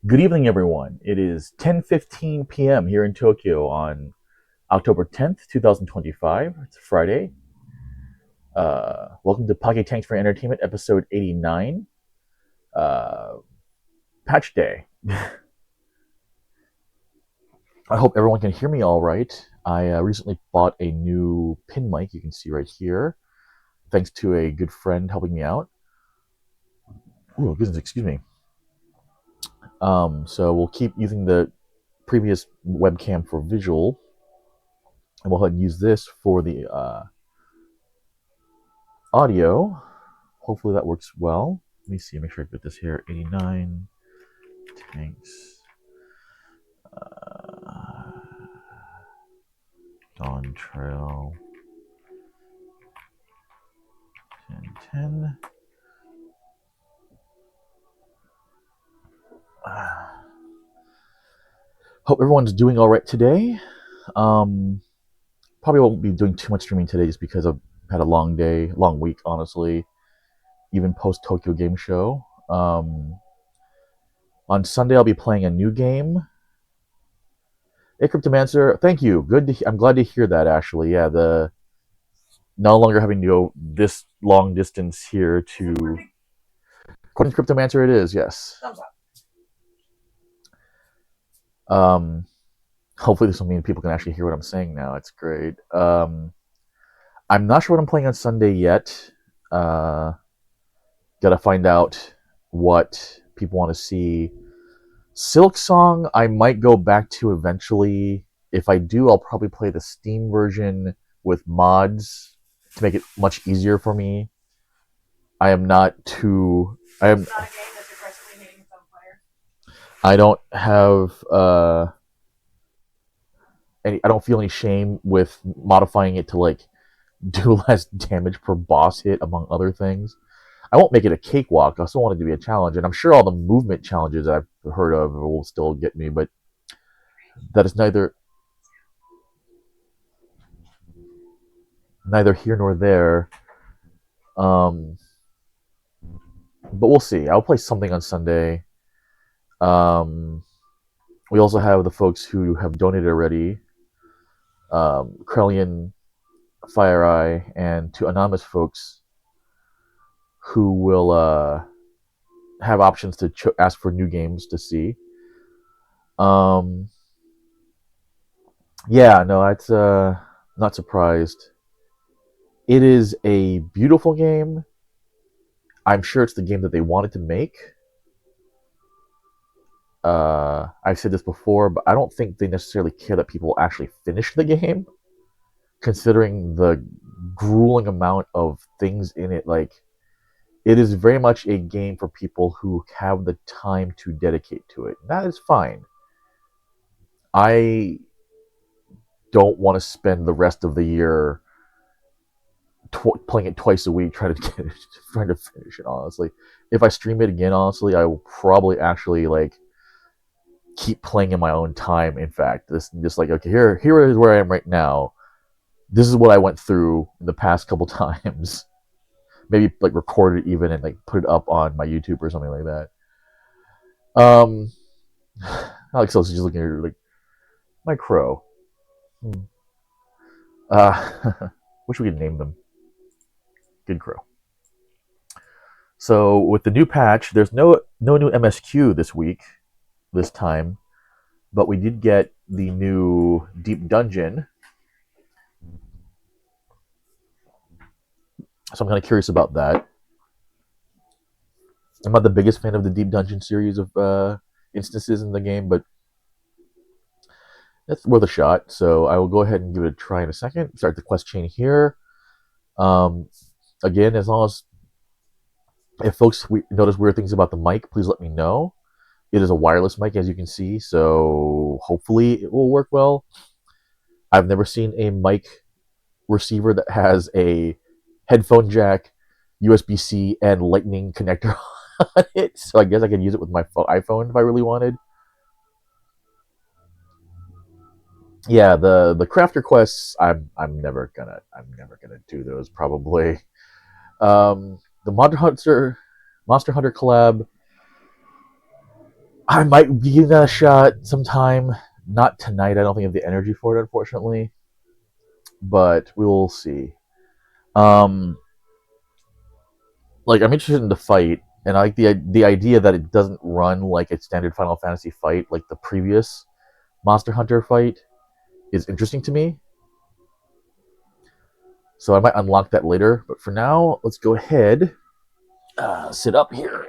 Good evening, everyone. It is 10:15 p.m. here in Tokyo on October 10th, 2025. It's Friday. Welcome to Pocky Tanks for Entertainment, episode 89. Uh, Patch Day. I hope everyone can hear me all right. I recently bought a new pin mic, you can see right here, thanks to a good friend helping me out. Ooh, goodness, excuse me. So we'll keep using the previous webcam for visual, and we'll go ahead and use this for the audio. Hopefully that works well. Let me see, make sure I get this here. 89 tanks. Dawn Trail. 1010. Hope everyone's doing all right today. Probably won't be doing too much streaming today just because I've had a long day, long week, honestly. Even post Tokyo Game Show. On Sunday, I'll be playing a new game. Hey, Cryptomancer, thank you. I'm glad to hear that. Actually, yeah, the no longer having to go this long distance here to. According to Cryptomancer, it is, yes. Um, Hopefully, this will mean people can actually hear what I'm saying now. It's great. I'm not sure what I'm playing on Sunday yet. Gotta find out what people want to see. Silk Song, I might go back to eventually. If I do, I'll probably play the Steam version with mods to make it much easier for me. I am not too. I am. I don't have any. I don't feel any shame with modifying it to like do less damage per boss hit, among other things. I won't make it a cakewalk. I still want it to be a challenge, and I'm sure all the movement challenges that I've heard of will still get me, but that is neither here nor there. Um, but we'll see. I'll play something on Sunday. Um, we also have the folks who have donated already. Krellian, Fire Eye, and two anonymous folks who will have options to ask for new games to see. Um, yeah, no, it's not surprised. It is a beautiful game. I'm sure it's the game that they wanted to make. I've said this before, but I don't think they necessarily care that people actually finish the game, considering the grueling amount of things in it. Like, it is very much a game for people who have the time to dedicate to it. That is fine. I don't want to spend the rest of the year playing it twice a week trying to get it, trying to finish it. Honestly, if I stream it again, honestly, I will probably actually like keep playing in my own time. In fact, this just like, okay, here is where I am right now. This is what I went through in the past couple times. Maybe like record it even and like put it up on my YouTube or something like that. Um, Alex is just looking at her like my crow. Hmm. Wish we could name them. Good crow. So with the new patch, there's no new MSQ this time, but we did get the new deep dungeon. So I'm kind of curious about that. I'm not the biggest fan of the deep dungeon series of instances in the game, but it's worth a shot. So I will go ahead and give it a try in a second. Start the quest chain here. Um, Again, as long as if folks notice weird things about the mic, please let me know. It is a wireless mic, as you can see, so hopefully it will work well. I've never seen a mic receiver that has a headphone jack, USB-C, and Lightning connector on it. So I guess I could use it with my iPhone if I really wanted. Yeah, the crafter quests, I'm never gonna do those probably. The Monster Hunter collab, I might be giving that a shot sometime. Not tonight. I don't think I have the energy for it, unfortunately. But we will see. Um, like I'm interested in the fight, and I like the idea that it doesn't run like a standard Final Fantasy fight, like the previous Monster Hunter fight, is interesting to me. So I might unlock that later. But for now, let's go ahead. Sit up here.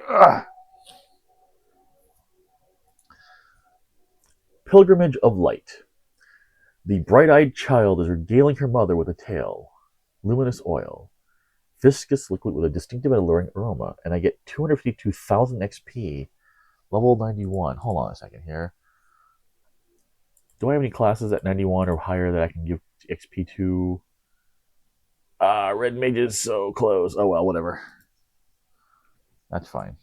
Pilgrimage of Light. The bright-eyed child is regaling her mother with a tale. Luminous oil. Viscous liquid with a distinctive and alluring aroma. And I get 252,000 XP. Level 91. Hold on a second here. Do I have any classes at 91 or higher that I can give XP to? Red mage is so close. Oh well, whatever. That's fine.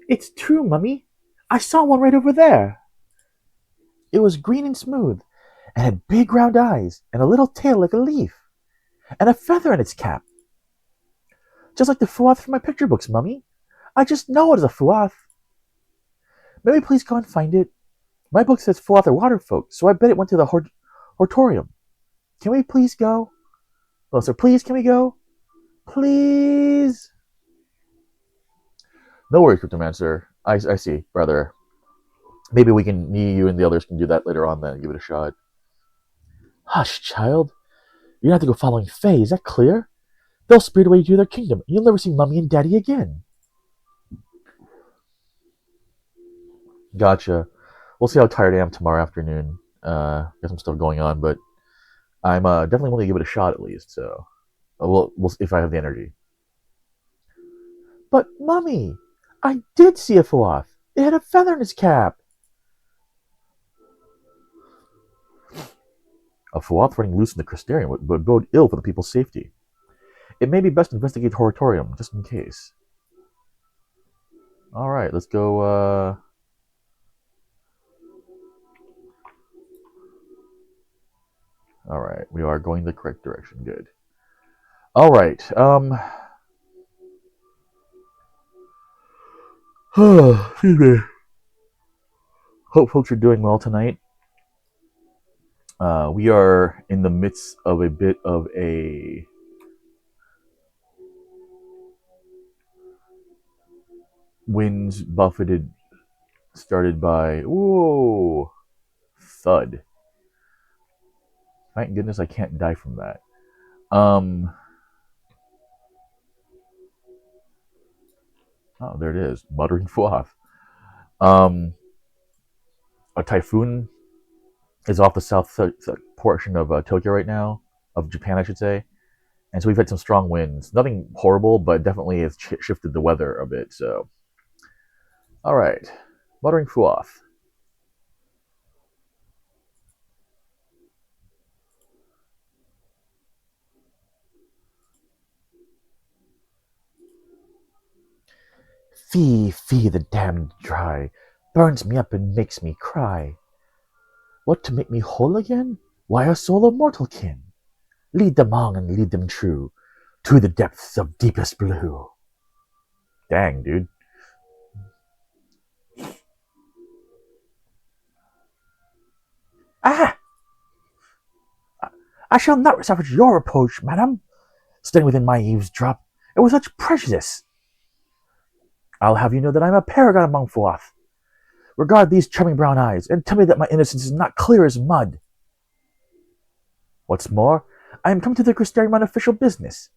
It's true, Mummy. I saw one right over there. It was green and smooth, and had big round eyes, and a little tail like a leaf, and a feather in its cap. Just like the Fuath from my picture books, Mummy. I just know it is a Fuath. May we please go and find it? My book says Fuath are water folk, so I bet it went to the Hortorium. Can we please go? Oh, so please, can we go? Please? No worries, Cryptomancer. I see, brother. Maybe we can, me, you, and the others can do that later on then and give it a shot. Hush, child. You don't have to go following Fae, is that clear? They'll spirit away to their kingdom, and you'll never see Mummy and Daddy again. Gotcha. We'll see how tired I am tomorrow afternoon. Got some stuff going on, but I'm definitely willing to give it a shot at least, so... We'll if I have the energy. But, Mummy, I did see a Fuath. It had a feather in its cap. A Fuath running loose in the Crystarium would bode ill for the people's safety. It may be best to investigate the Hortorium, just in case. Alright, let's go, Alright, we are going the correct direction. Good. Alright, excuse me. Hope folks are doing well tonight. We are in the midst of a bit of a winds buffeted, started by whoa thud. Thank goodness I can't die from that. Oh, there it is, muttering Fuath. A typhoon is off the south portion of Tokyo right now, of Japan, I should say. And so we've had some strong winds. Nothing horrible, but definitely has shifted the weather a bit. So, all right, muttering Fuath. Fee, fee, the damned dry, burns me up and makes me cry. What to make me whole again? Why a soul of mortal kin? Lead them on and lead them true to the depths of deepest blue. Dang, dude. Ah! I shall not suffer your reproach, madam. Staying within my eavesdrop, and with such prejudice. I'll have you know that I am a paragon among Fuath. Regard these charming brown eyes, and tell me that my innocence is not clear as mud. What's more, I am come to the Crystarium on official business.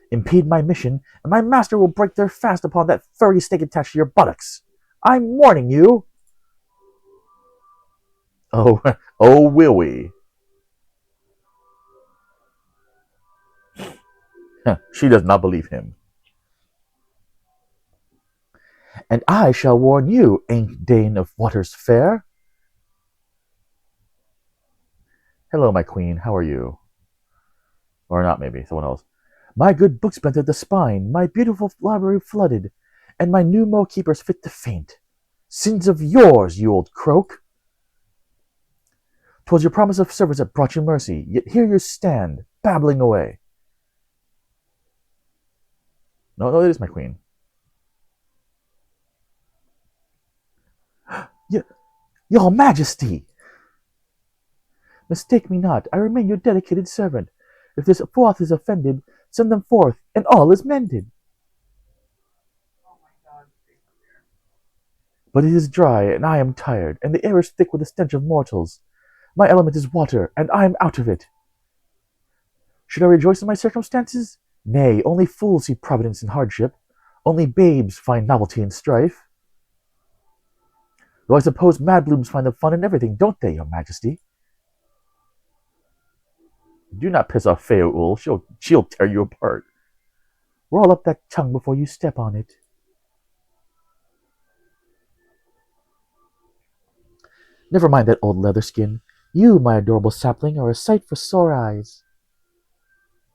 Impede my mission, and my master will break their fast upon that furry stake attached to your buttocks. I'm warning you. Oh, oh, will we? She does not believe him. And I shall warn you, Ancient Dane of Waters Fair. Hello, my queen. How are you? Or not, maybe. Someone else. My good books bent at the spine, my beautiful library flooded, and my new mo keepers fit to faint. Sins of yours, you old croak. 'Twas your promise of service that brought you mercy, yet here you stand, babbling away. No, no, it is my queen. Your Majesty! Mistake me not, I remain your dedicated servant. If this fourth is offended, send them forth, and all is mended. But it is dry, and I am tired, and the air is thick with the stench of mortals. My element is water, and I am out of it. Should I rejoice in my circumstances? Nay, only fools see providence in hardship. Only babes find novelty in strife. Though I suppose mad blooms find the fun in everything, don't they, your Majesty? Do not piss off Feoul. She'll tear you apart. Roll up that tongue before you step on it. Never mind that old leather skin. You, my adorable sapling, are a sight for sore eyes.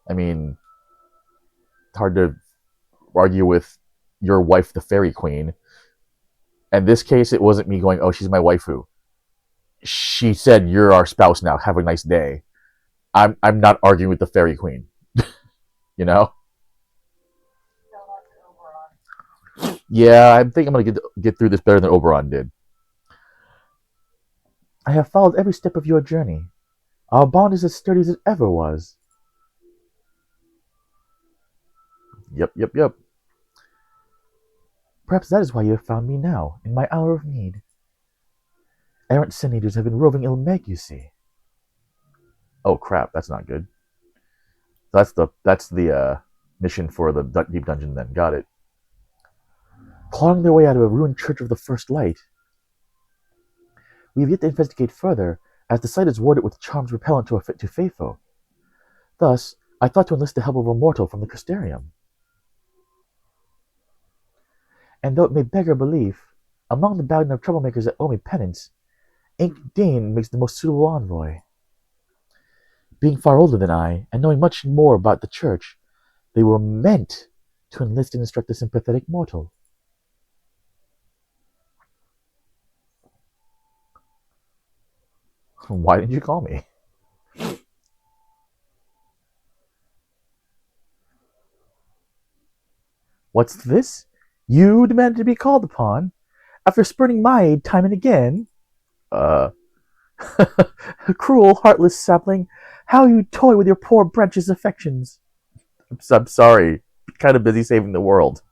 I mean, hard to argue with your wife, the fairy queen. In this case, it wasn't me going, oh, she's my waifu. She said, you're our spouse now. Have a nice day. I'm not arguing with the fairy queen. You know? Yeah, I think I'm going to get through this better than Oberon did. I have followed every step of your journey. Our bond is as sturdy as it ever was. Yep. Perhaps that is why you have found me now, in my hour of need. Errant sin eaters have been roving ill-meg, you see. Oh crap, that's not good. That's the mission for the deep dungeon then. Got it. Clawing their way out of a ruined church of the First Light. We have yet to investigate further, as the site is warded with charms repellent to Faefo. Thus, I thought to enlist the help of a mortal from the Crystarium. And though it may beggar belief, among the band of troublemakers that owe me penance, Ink Dane makes the most suitable envoy. Being far older than I, and knowing much more about the church, they were meant to enlist and instruct a sympathetic mortal. Why didn't you call me? What's this? You demanded to be called upon? After spurning my aid time and again? Cruel, heartless sapling, how you toy with your poor branch's affections. I'm sorry. I'm kind of busy saving the world.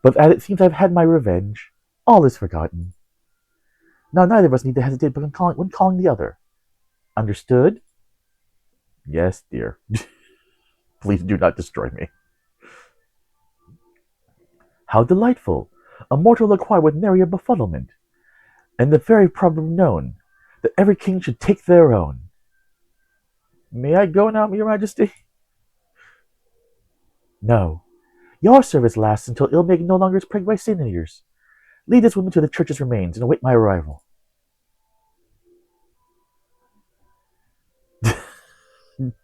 But as it seems I've had my revenge, all is forgotten. Now neither of us need to hesitate when calling the other. Understood? Yes, dear. Please do not destroy me. How delightful! A mortal acquired with nary a befuddlement, and the very proverb known, that every king should take their own. May I go now, your Majesty? No. Your service lasts until ill-meg no longer is plagued by sin eaters. Lead this woman to the church's remains and await my arrival.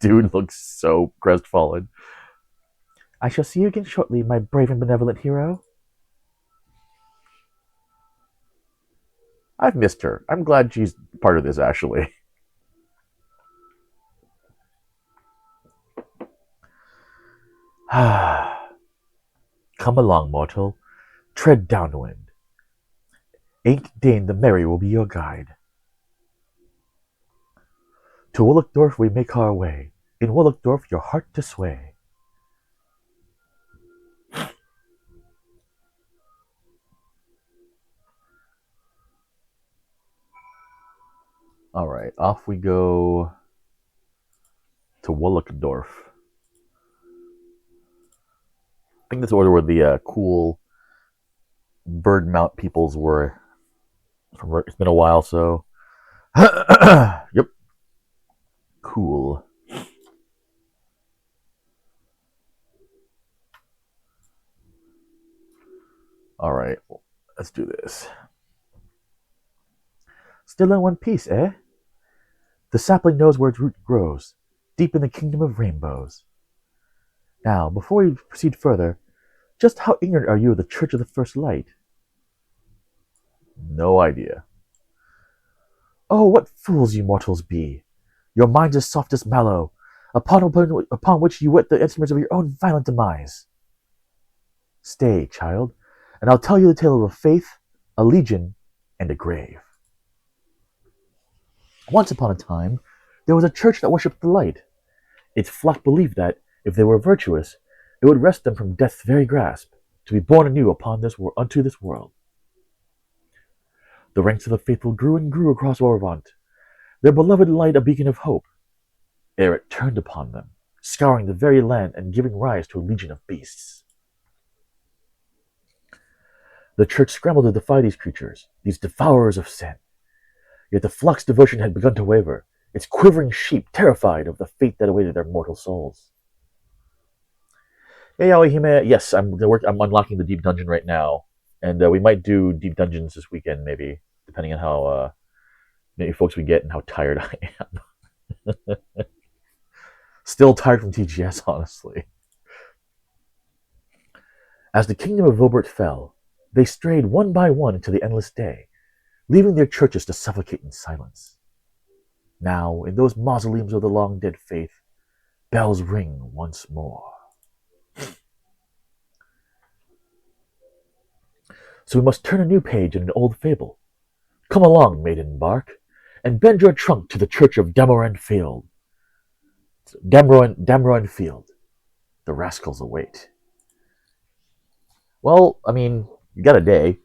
Dude looks so crestfallen. I shall see you again shortly, my brave and benevolent hero. I've missed her. I'm glad she's part of this, actually. Come along, mortal. Tread downwind. Ink Dane the Merry will be your guide. To Wolleckdorf we make our way. In Wolleckdorf your heart to sway. Alright, off we go to Wolleckdorf. I think that's where the cool bird mount peoples were. It's been a while, so. Yep. Cool. Alright, let's do this. Still in one piece, eh? The sapling knows where its root grows, deep in the kingdom of rainbows. Now, before we proceed further, just how ignorant are you of the Church of the First Light? No idea. Oh, what fools you mortals be! Your mind's as soft as mallow, upon which you whet the instruments of your own violent demise. Stay, child, and I'll tell you the tale of a faith, a legion, and a grave. Once upon a time, there was a church that worshipped the light. Its flock believed that, if they were virtuous, it would wrest them from death's very grasp, to be born anew unto this world. The ranks of the faithful grew and grew across Orvant, their beloved light a beacon of hope, ere it turned upon them, scouring the very land and giving rise to a legion of beasts. The church scrambled to defy these creatures, these devourers of sin. Yet the flock's devotion had begun to waver, its quivering sheep terrified of the fate that awaited their mortal souls. Hey, Aoihime, yes, I'm unlocking the deep dungeon right now, and we might do deep dungeons this weekend, maybe, depending on how many folks we get and how tired I am. Still tired from TGS, honestly. As the kingdom of Vilbert fell, they strayed one by one into the endless day, leaving their churches to suffocate in silence. Now, in those mausoleums of the long-dead faith, bells ring once more. So we must turn a new page in an old fable. Come along, maiden bark, and bend your trunk to the church of Damroen Field. Damroen Field. The rascals await. Well, I mean, you got a day.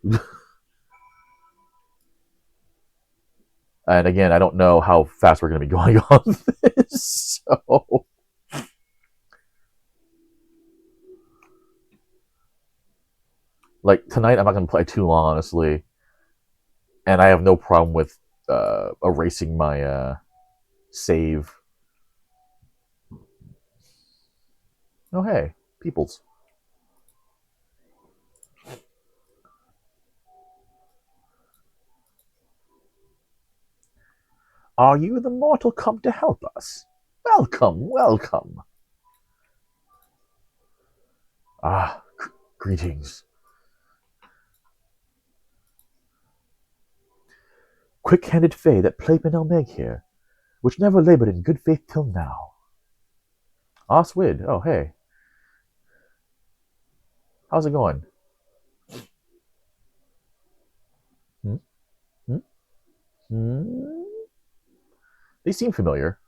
And again, I don't know how fast we're going to be going on this, so... Like, tonight I'm not going to play too long, honestly. And I have no problem with erasing my save. Oh, hey, peoples. Are you the mortal come to help us? Welcome, welcome. Ah, greetings. Quick-handed fay that played me no meg here, which never laboured in good faith till now. Oswid, oh hey. How's it going? Hmm? Hmm? Hmm? They seem familiar.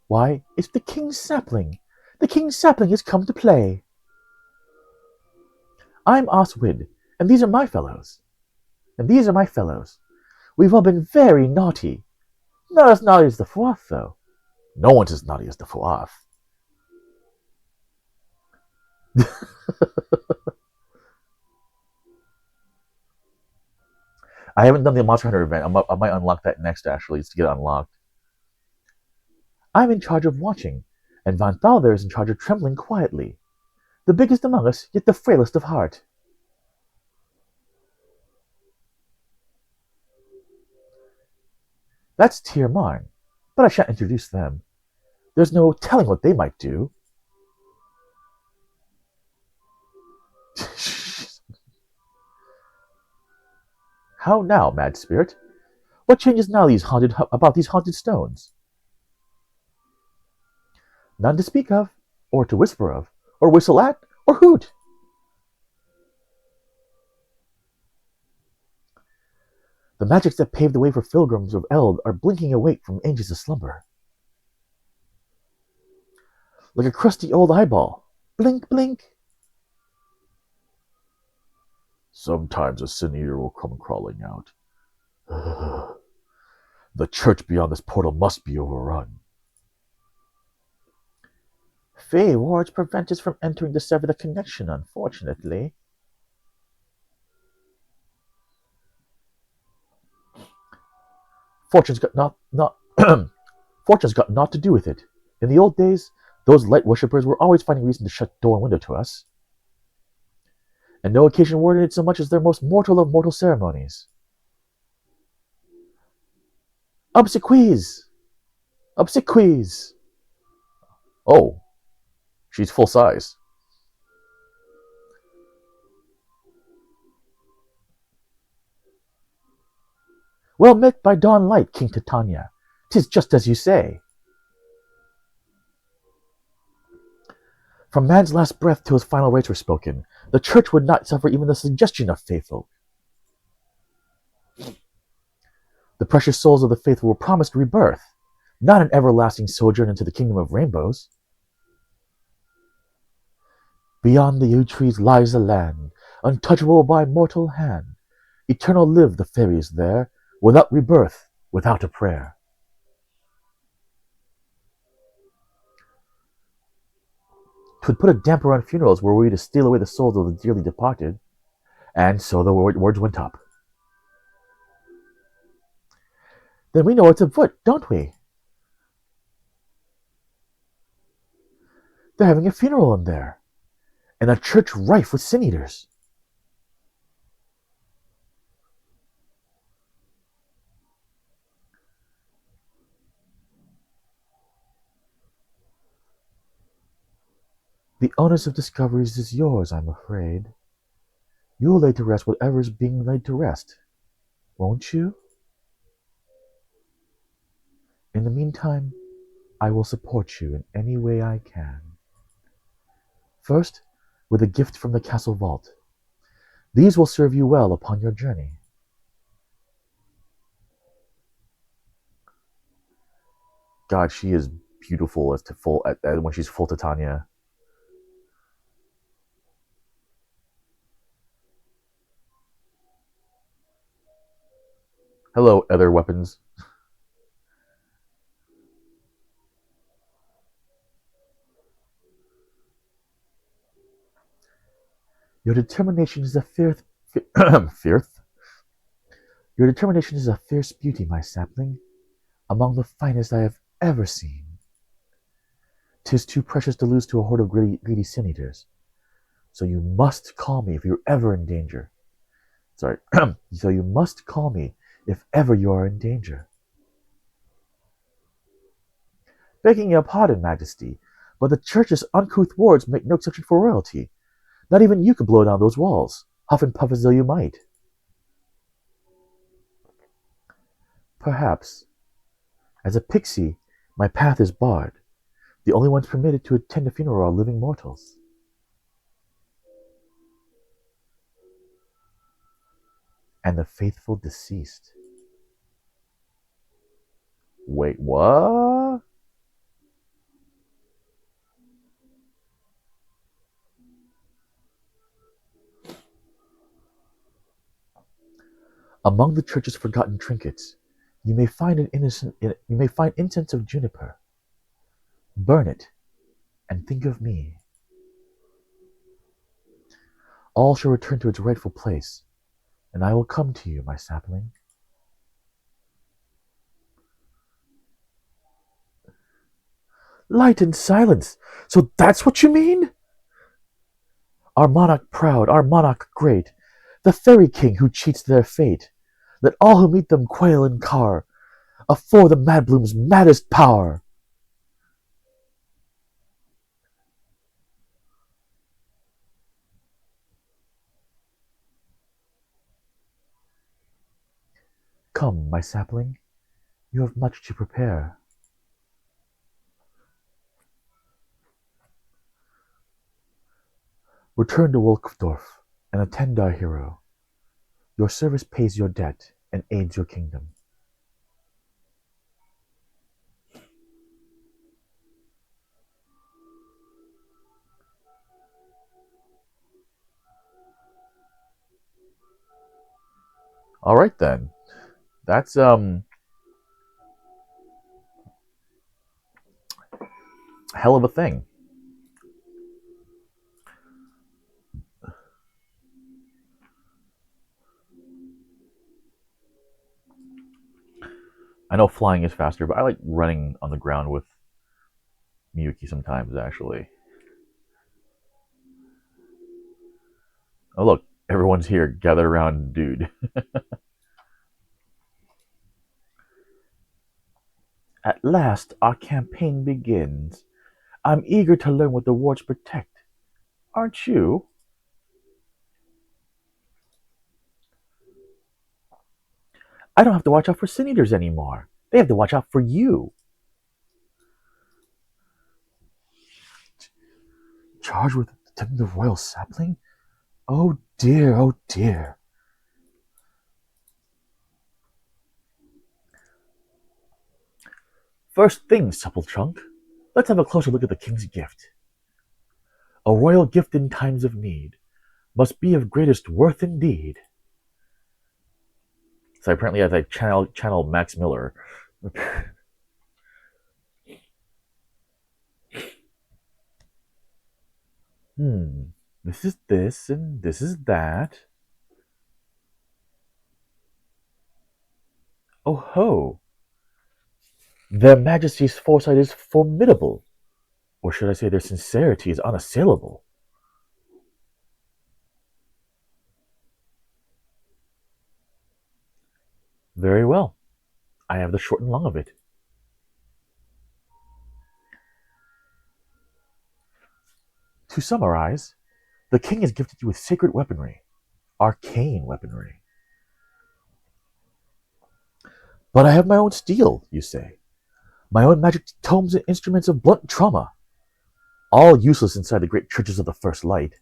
Why, it's the King's Sapling. The King's Sapling has come to play. I'm Oswid, and these are my fellows. We've all been very naughty. Not as naughty as the Fourth, though. No one's as naughty as the Fourth. I haven't done the Monster Hunter event. I might unlock that next, actually, to get it unlocked. I'm in charge of watching, and Von Thalder is in charge of trembling quietly. The biggest among us, yet the frailest of heart. That's Tyr Marn, but I shan't introduce them. There's no telling what they might do. How now, mad spirit? What changes now about these haunted stones? None to speak of, or to whisper of, or whistle at, or hoot. The magics that paved the way for pilgrims of Eld are blinking awake from ages of slumber. Like a crusty old eyeball. Blink, blink. Sometimes a sin-eater will come crawling out. The church beyond this portal must be overrun. Fey wards prevent us from entering to sever the connection, unfortunately. Fortune's got Fortune's got naught to do with it. In the old days, those light worshippers were always finding reason to shut door and window to us. And no occasion warranted it so much as their most mortal of mortal ceremonies. Obsequies! Obsequies! Oh, she's full size. Well met by dawn light, King Titania. 'Tis just as you say. From man's last breath till his final rites were spoken, the church would not suffer even the suggestion of faithful. The precious souls of the faithful were promised rebirth, not an everlasting sojourn into the kingdom of rainbows. Beyond the yew trees lies a land, untouchable by mortal hand. Eternal live the fairies there, without rebirth, without a prayer. 'Twould put a damper on funerals were we to steal away the souls of the dearly departed. And so the words went up. Then we know what's afoot, don't we? They're having a funeral in there, and a church rife with sin eaters. The onus of discoveries is yours, I'm afraid. You'll lay to rest whatever's being laid to rest, won't you? In the meantime, I will support you in any way I can. First, with a gift from the castle vault. These will serve you well upon your journey. God, she is beautiful as to full when she's full Titania. Hello, other weapons. Your determination is a fierce Your determination is a fierce beauty, my sapling, among the finest I have ever seen. 'Tis too precious to lose to a horde of greedy sin eaters. So you must call me if you're ever in danger. Sorry. So you must call me if ever you are in danger. Begging your pardon, Majesty, but the church's uncouth wards make no exception for royalty. Not even you could blow down those walls, huff and puff as though you might. Perhaps. As a pixie, my path is barred. The only ones permitted to attend a funeral are living mortals. And the faithful deceased. Wait, what? Among the church's forgotten trinkets, you may find incense of juniper. Burn it, and think of me. All shall return to its rightful place, and I will come to you, my sapling. Light and silence! So that's what you mean? Our monarch proud, our monarch great, the fairy king who cheats their fate, let all who meet them quail and car, afore the madbloom's maddest power. Come, my sapling, you have much to prepare. Return to Wolfdorf and attend our hero. Your service pays your debt and aids your kingdom. All right then. That's hell of a thing. I know flying is faster, but I like running on the ground with Miyuki sometimes, actually. Oh, look, everyone's here. Gather around, dude. At last, our campaign begins. I'm eager to learn what the wards protect. Aren't you? I don't have to watch out for sin eaters anymore. They have to watch out for you. Charged with attempting the royal sapling? Oh dear, oh dear. First thing, supple trunk, let's have a closer look at the king's gift. A royal gift in times of need must be of greatest worth indeed. So apparently, as I channel Max Miller. This is this and this is that. Oh ho! Their Majesty's foresight is formidable, or should I say their sincerity is unassailable. Very well. I have the short and long of it. To summarize, the king has gifted you with sacred weaponry, arcane weaponry. But I have my own steel, you say. My own magic tomes and instruments of blunt trauma, all useless inside the great churches of the First Light.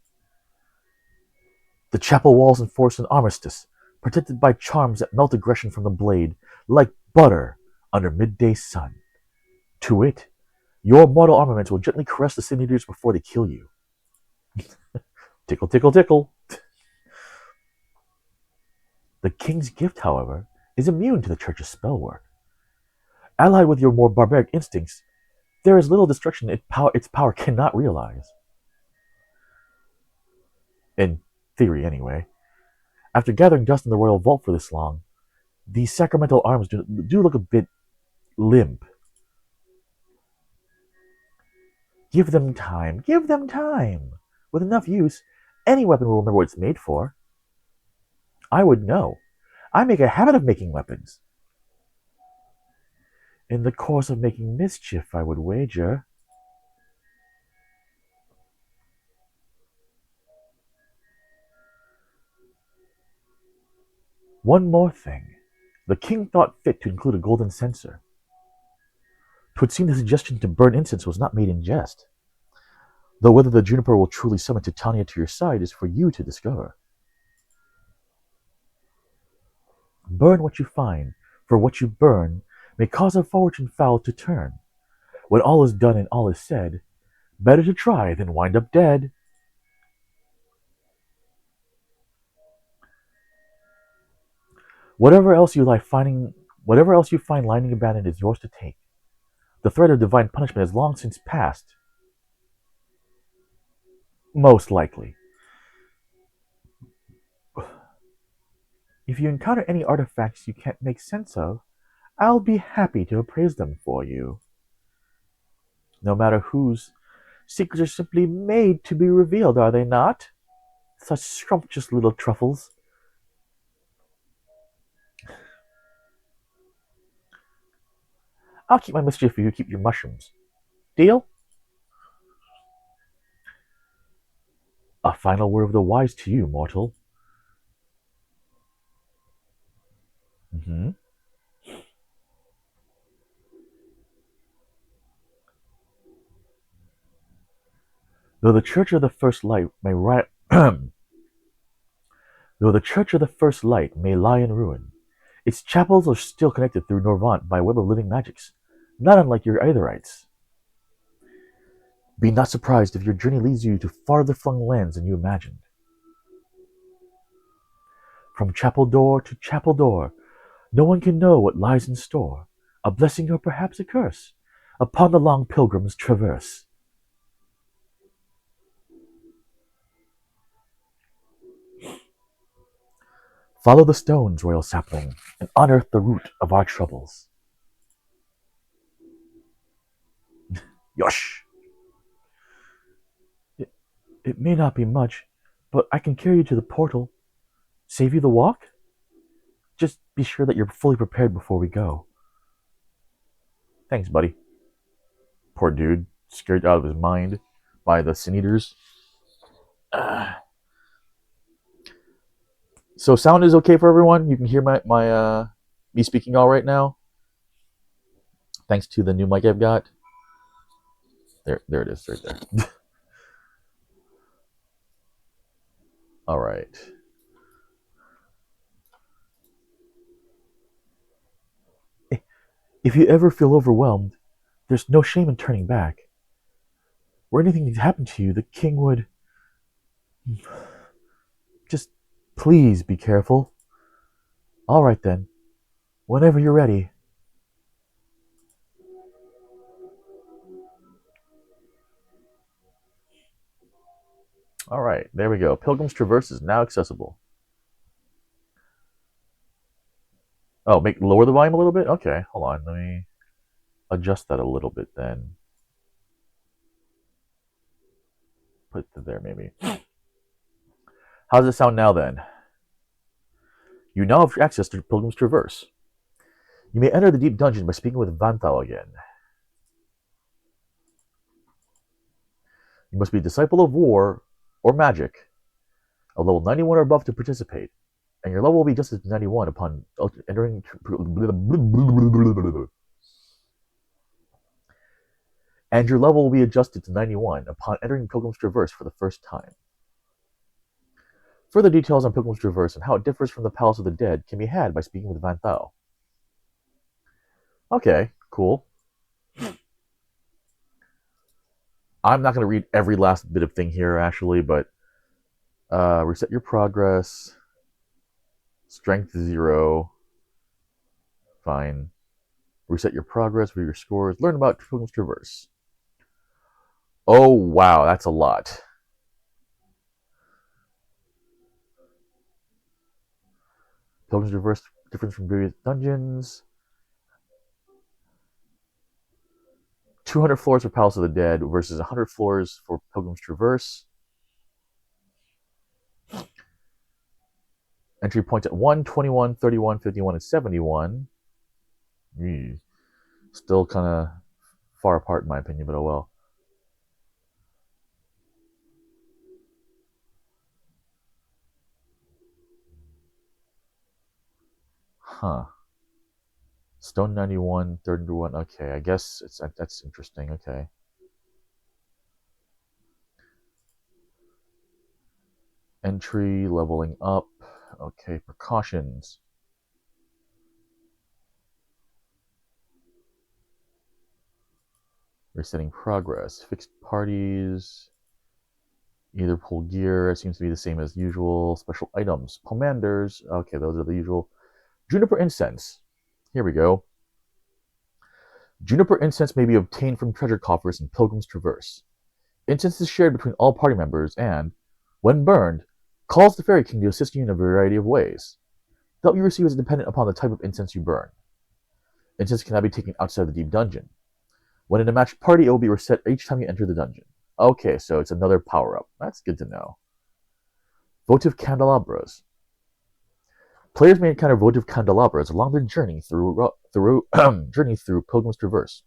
The chapel walls enforce an armistice, protected by charms that melt aggression from the blade, like butter under midday sun. To it, your mortal armaments will gently caress the sin eaters before they kill you. Tickle, tickle, tickle. The king's gift, however, is immune to the church's spell work. Allied with your more barbaric instincts, there is little destruction its power cannot realize. In theory, anyway. After gathering dust in the royal vault for this long, these sacramental arms do look a bit limp. Give them time, give them time. With enough use, any weapon will remember what it's made for. I would know. I make a habit of making weapons. In the course of making mischief, I would wager. One more thing. The king thought fit to include a golden censer. 'Twould seem the suggestion to burn incense was not made in jest. Though whether the juniper will truly summon Titania to your side is for you to discover. Burn what you find, for what you burn may cause a fortune foul to turn. When all is done and all is said, better to try than wind up dead. Whatever else you find lying abandoned is yours to take. The threat of divine punishment has long since passed. Most likely. If you encounter any artifacts you can't make sense of, I'll be happy to appraise them for you. No matter whose, secrets are simply made to be revealed, are they not? Such scrumptious little truffles. I'll keep my mischief if you keep your mushrooms. Deal? A final word of the wise to you, mortal. Mm-hmm. Though the Church of the First Light may Though the Church of the First Light may lie in ruin, its chapels are still connected through Norvant by a web of living magics, not unlike your Aetherites. Be not surprised if your journey leads you to farther flung lands than you imagined. From chapel door to chapel door, no one can know what lies in store, a blessing or perhaps a curse, upon the long pilgrim's traverse. Follow the stones, royal sapling, and unearth the root of our troubles. Yosh! It may not be much, but I can carry you to the portal. Save you the walk? Just be sure that you're fully prepared before we go. Thanks, buddy. Poor dude, scared out of his mind by the sin eaters. So sound is okay for everyone? You can hear my me speaking all right now? Thanks to the new mic I've got. There it is, right there. All right. If you ever feel overwhelmed, there's no shame in turning back. Were anything to happen to you, the king would. Just please be careful. All right then. Whenever you're ready. All right, there we go. Pilgrim's Traverse is now accessible. Oh, lower the volume a little bit? Okay, hold on. Let me adjust that a little bit then. Put it there maybe. How does it sound now then? You now have access to Pilgrim's Traverse. You may enter the deep dungeon by speaking with Rathalos again. You must be a disciple of war or magic, a level 91 or above to participate, and your level will be adjusted to 91 upon entering. And your level will be adjusted to 91 upon entering Pilgrim's Traverse for the first time. Further details on Pilgrim's Traverse and how it differs from the Palace of the Dead can be had by speaking with Rathalos. Okay, cool. I'm not going to read every last bit of thing here, actually, but reset your progress. Strength 0. Fine. Reset your progress, view your scores. Learn about Pilgrim's Traverse. Oh, wow, that's a lot. Pilgrim's Traverse difference from various dungeons. 200 floors for Palace of the Dead versus 100 floors for Pilgrim's Traverse. Entry points at 1, 21, 31, 51, and 71. Still kind of far apart in my opinion, but oh well. Huh. Stone 91, 31. Okay, I guess that's interesting. Okay. Entry, leveling up. Okay, precautions. Resetting progress. Fixed parties. Either pull gear. It seems to be the same as usual. Special items. Pomanders. Okay, those are the usual. Juniper incense. Here we go. Juniper incense may be obtained from treasure coffers in Pilgrim's Traverse. Incense is shared between all party members and, when burned, calls the Fairy King to assist you in a variety of ways. The help you receive is dependent upon the type of incense you burn. Incense cannot be taken outside the deep dungeon. When in a matched party, it will be reset each time you enter the dungeon. Okay, so it's another power-up. That's good to know. Votive candelabras. Players may encounter votive candelabras along their journey through Pilgrim's Traverse.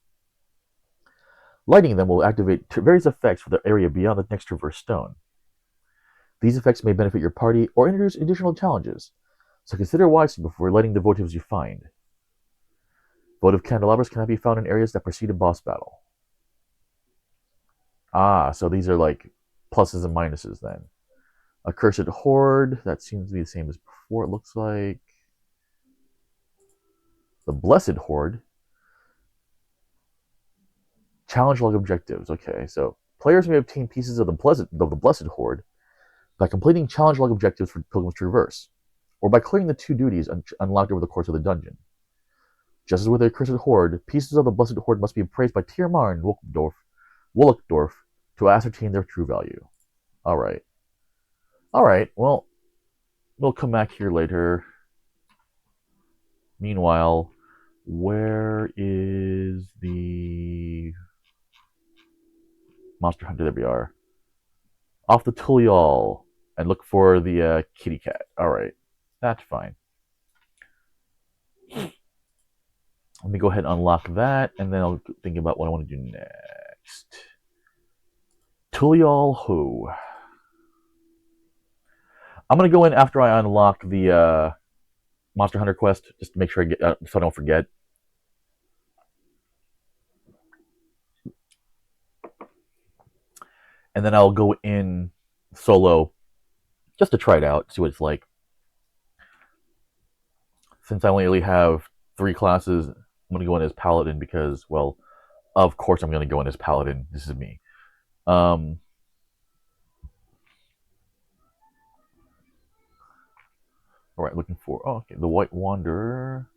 Lighting them will activate various effects for the area beyond the next traverse stone. These effects may benefit your party or introduce additional challenges, so consider wisely before lighting the votives you find. Votive candelabras cannot be found in areas that precede a boss battle. Ah, so these are like pluses and minuses then. Accursed Horde, that seems to be the same as before, it looks like. The Blessed Horde. Challenge-like objectives. Okay, so players may obtain pieces of the Blessed Horde by completing challenge-like objectives for Pilgrim's Traverse, or by clearing the 2 duties unlocked over the course of the dungeon. Just as with the Accursed Horde, pieces of the Blessed Horde must be appraised by Tiermar and Wolkdorf to ascertain their true value. Alright. Alright, well, we'll come back here later. Meanwhile, where is the Monster Hunter? There we are. Off the Tulial and look for the kitty cat. Alright, that's fine. Let me go ahead and unlock that, and then I'll think about what I want to do next. Tulial Ho. I'm going to go in after I unlock the Monster Hunter quest, just to make sure I get so I don't forget. and then I'll go in solo just to try it out, see what it's like. Since I only really have 3 classes, I'm going to go in as Paladin because, well, of course I'm going to go in as Paladin. This is me. Um, all right, looking for okay, the White Wanderer.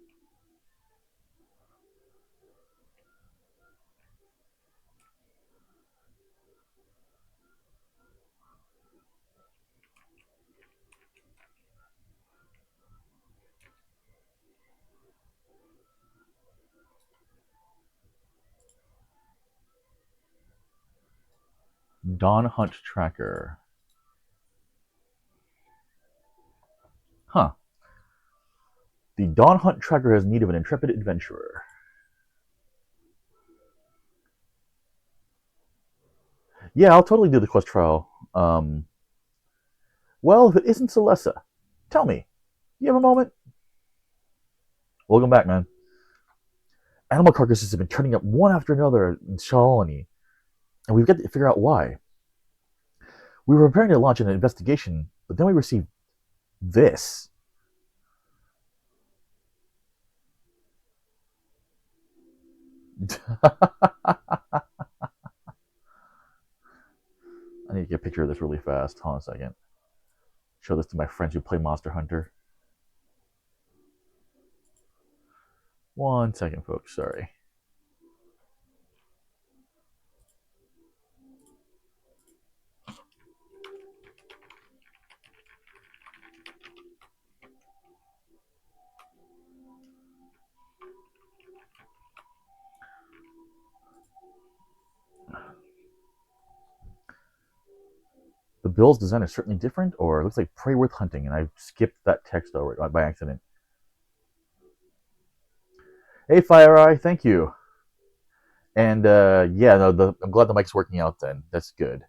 Dawn Hunt Tracker. Huh. The Dawn Hunt Tracker has need of an intrepid adventurer. Yeah, I'll totally do the quest trial. Well, if it isn't Celessa, tell me, you have a moment? Welcome back, man. Animal carcasses have been turning up one after another in Shalani, and we've got to figure out why. We were preparing to launch an investigation, but then we received this. I need to get a picture of this really fast. Hold on a second. Show this to my friends who play Monster Hunter. 1 second, folks. Sorry. The bill's design is certainly different, or it looks like prey worth hunting, and I skipped that text over by accident. Hey, FireEye, thank you. And yeah, no, I'm glad the mic's working out then. That's good.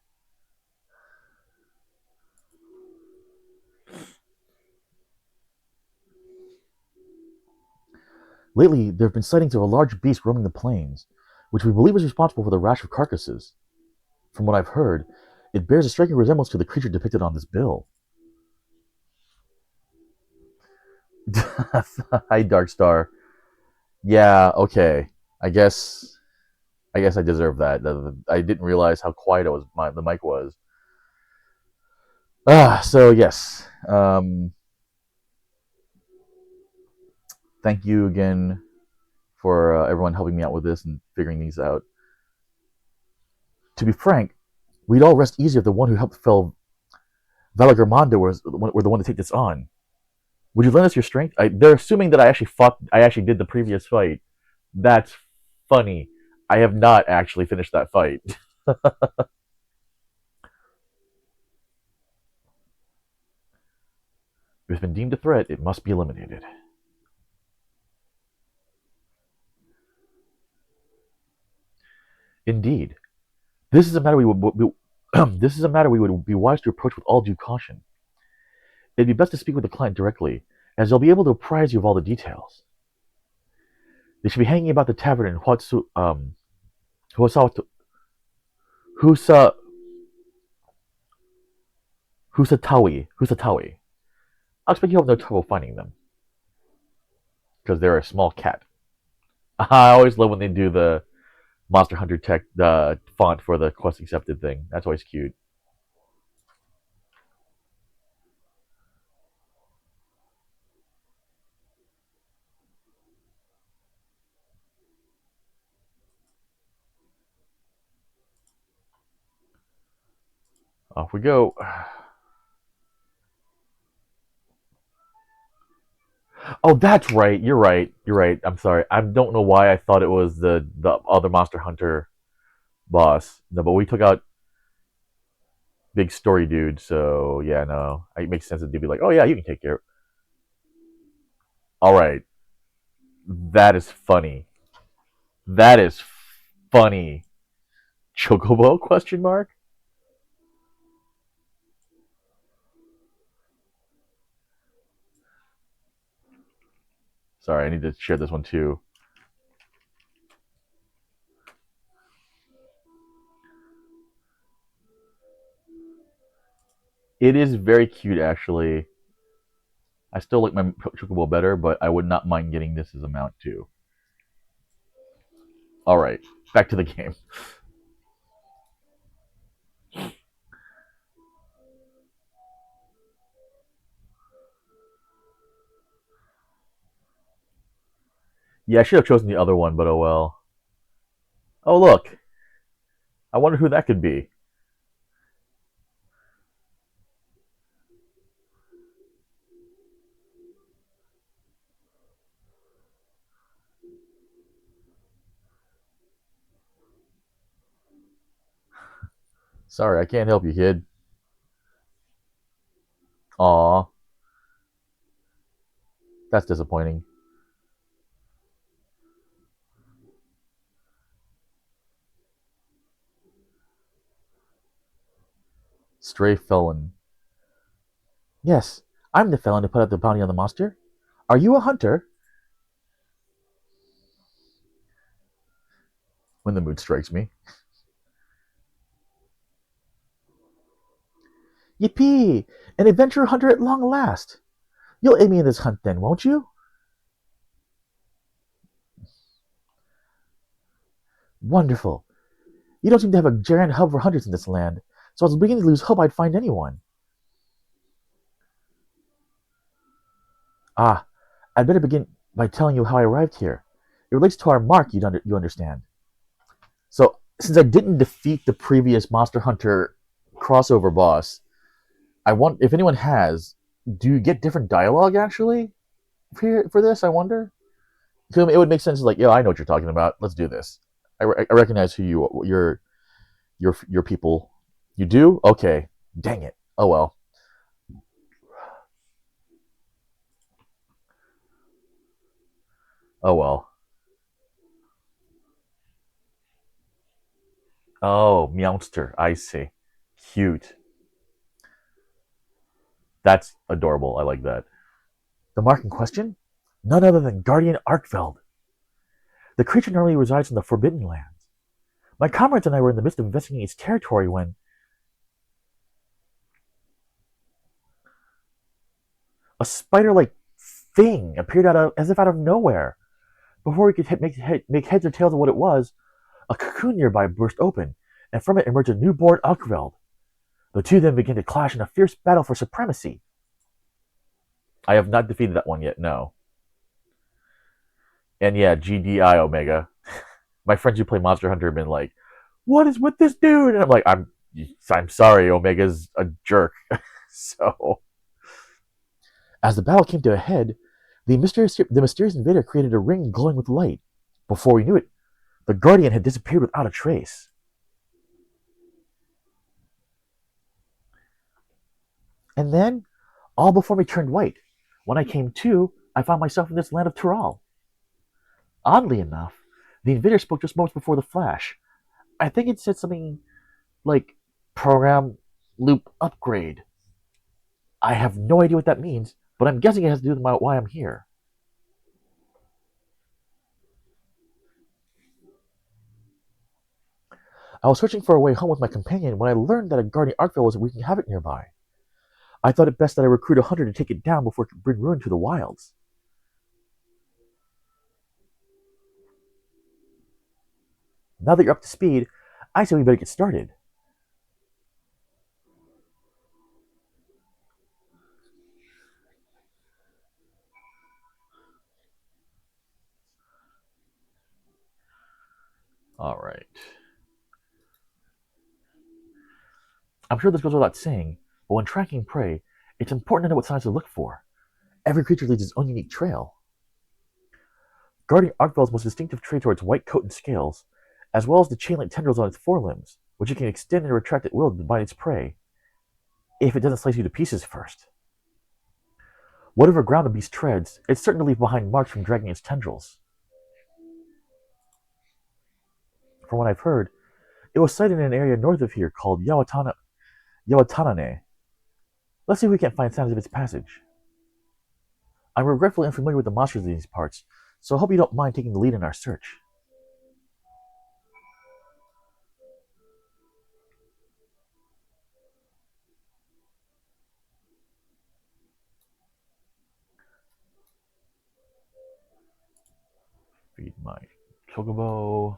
Lately, there have been sightings of a large beast roaming the plains, which we believe is responsible for the rash of carcasses. From what I've heard, it bears a striking resemblance to the creature depicted on this bill. Hi, Darkstar. Yeah, okay. I guess I deserve that. I didn't realize how quiet the mic was. So yes. Thank you again for everyone helping me out with this and figuring these out. To be frank, we'd all rest easier if the one who helped fell Valagarmanda were the one to take this on. Would you lend us your strength? They're assuming that I actually fought. I actually did the previous fight. That's funny. I have not actually finished that fight. If it's been deemed a threat, it must be eliminated. Indeed, this is a matter we would this is a matter we would be wise to approach with all due caution. It'd be best to speak with the client directly, as they'll be able to apprise you of all the details. They should be hanging about the tavern in Husa, Husatawi. I expect you'll have no trouble finding them, because they're a small cat. I always love when they do the Monster Hunter tech font for the quest accepted thing. That's always cute. Off we go. Oh, that's right. You're right. You're right. I'm sorry. I don't know why I thought it was the other Monster Hunter boss. No, but we took out big story dude. So yeah, no, it makes sense to be like, oh yeah, you can take care of it. All right, that is funny. That is funny. Chocobo? Question mark. Sorry, I need to share this one too. It is very cute, actually. I still like my Chocobo better, but I would not mind getting this as a mount too. All right, back to the game. Yeah, I should have chosen the other one, but oh well. Oh look, I wonder who that could be. Sorry, I can't help you, kid. Aw, that's disappointing. Stray felon. Yes, I'm the felon who put out the bounty on the monster. Are you a hunter? When the mood strikes me. Yippee! An adventure hunter at long last. You'll aid me in this hunt then, won't you? Wonderful. You don't seem to have a giant hub for hunters in this land, so I was beginning to lose hope I'd find anyone. Ah, I'd better begin by telling you how I arrived here. It relates to our mark, you understand. So, since I didn't defeat the previous Monster Hunter crossover boss, I want if anyone has, do you get different dialogue actually for this? I wonder. It would make sense. Like, yeah, I know what you're talking about. Let's do this. I recognize who your people. You do? Okay. Dang it. Oh well. Oh well. Oh, Meowster. I see. Cute. That's adorable. I like that. The mark in question? None other than Guardian Arkfeld. The creature normally resides in the Forbidden Lands. My comrades and I were in the midst of investigating its territory when a spider-like thing appeared as if out of nowhere. Before we could make heads or tails of what it was, a cocoon nearby burst open, and from it emerged a newborn Arkfeld. The two then began to clash in a fierce battle for supremacy. I have not defeated that one yet, no. And yeah, GDI Omega. My friends who play Monster Hunter have been like, "What is with this dude?" And I'm like, "I'm sorry, Omega's a jerk." So, as the battle came to a head, the mysterious invader created a ring glowing with light. Before we knew it, the Guardian had disappeared without a trace. And then, all before me turned white. When I came to, I found myself in this land of Tural. Oddly enough, the invader spoke just moments before the flash. I think it said something like program loop upgrade. I have no idea what that means, but I'm guessing it has to do with why I'm here. I was searching for a way home with my companion when I learned that a guardian Arkville was wreaking havoc nearby. I thought it best that I recruit a hunter to take it down before it could bring ruin to the wilds. Now that you're up to speed, I say we better get started. All right. I'm sure this goes without saying, but when tracking prey, it's important to know what signs to look for. Every creature leaves its own unique trail. Guardian Arkville's most distinctive traits are its white coat and scales, as well as the chain-like tendrils on its forelimbs, which it can extend and retract at will to bite its prey, if it doesn't slice you to pieces first. Whatever ground the beast treads, it's certain to leave behind marks from dragging its tendrils. From what I've heard, it was sighted in an area north of here called Yawatanane. Let's see if we can't find signs of its passage. I'm regretfully unfamiliar with the monsters in these parts, so I hope you don't mind taking the lead in our search. Feed my chocobo.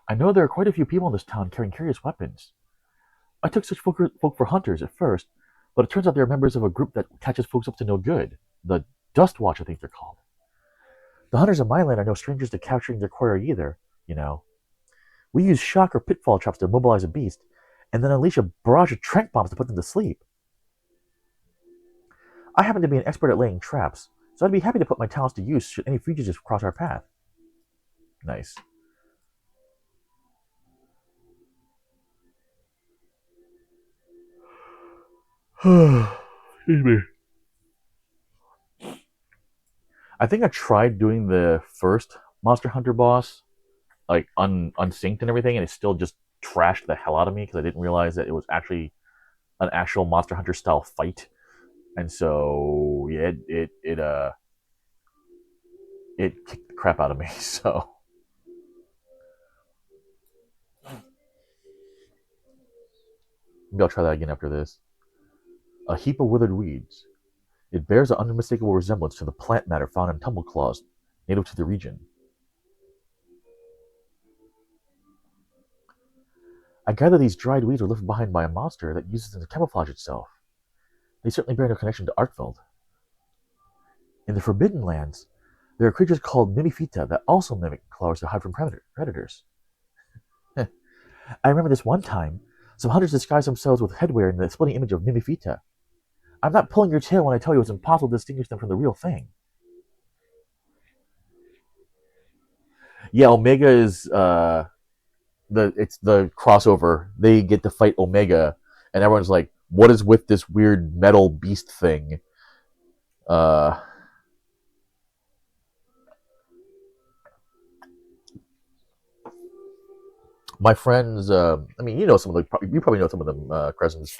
I know there are quite a few people in this town carrying curious weapons. I took such folk for hunters at first, but it turns out they're members of a group that catches folks up to no good. The Dust Watch, I think they're called. The hunters of my land are no strangers to capturing their quarry either, you know. We use shock or pitfall traps to immobilize a beast, and then unleash a barrage of trank bombs to put them to sleep. I happen to be an expert at laying traps, so I'd be happy to put my talents to use should any fugitives cross our path. Nice. Excuse me. I think I tried doing the first Monster Hunter boss, like unsynced and everything, and it still just trashed the hell out of me because I didn't realize that it was actually an actual Monster Hunter style fight, and so yeah, it kicked the crap out of me. So maybe I'll try that again after this. A heap of withered weeds. It bears an unmistakable resemblance to the plant matter found in tumbleclaws, native to the region. I gather these dried weeds were left behind by a monster that uses them to camouflage itself. They certainly bear no connection to Arkfeld. In the Forbidden Lands, there are creatures called Mimifita that also mimic claws to hide from predators. I remember this one time, some hunters disguised themselves with headwear in the splitting image of Mimifita. I'm not pulling your tail when I tell you it's impossible to distinguish them from the real thing. Yeah, Omega is it's the crossover. They get to fight Omega, and everyone's like, "What is with this weird metal beast thing?" Uh, my friends, I mean, you know some of the, you probably know some of them, Crescents.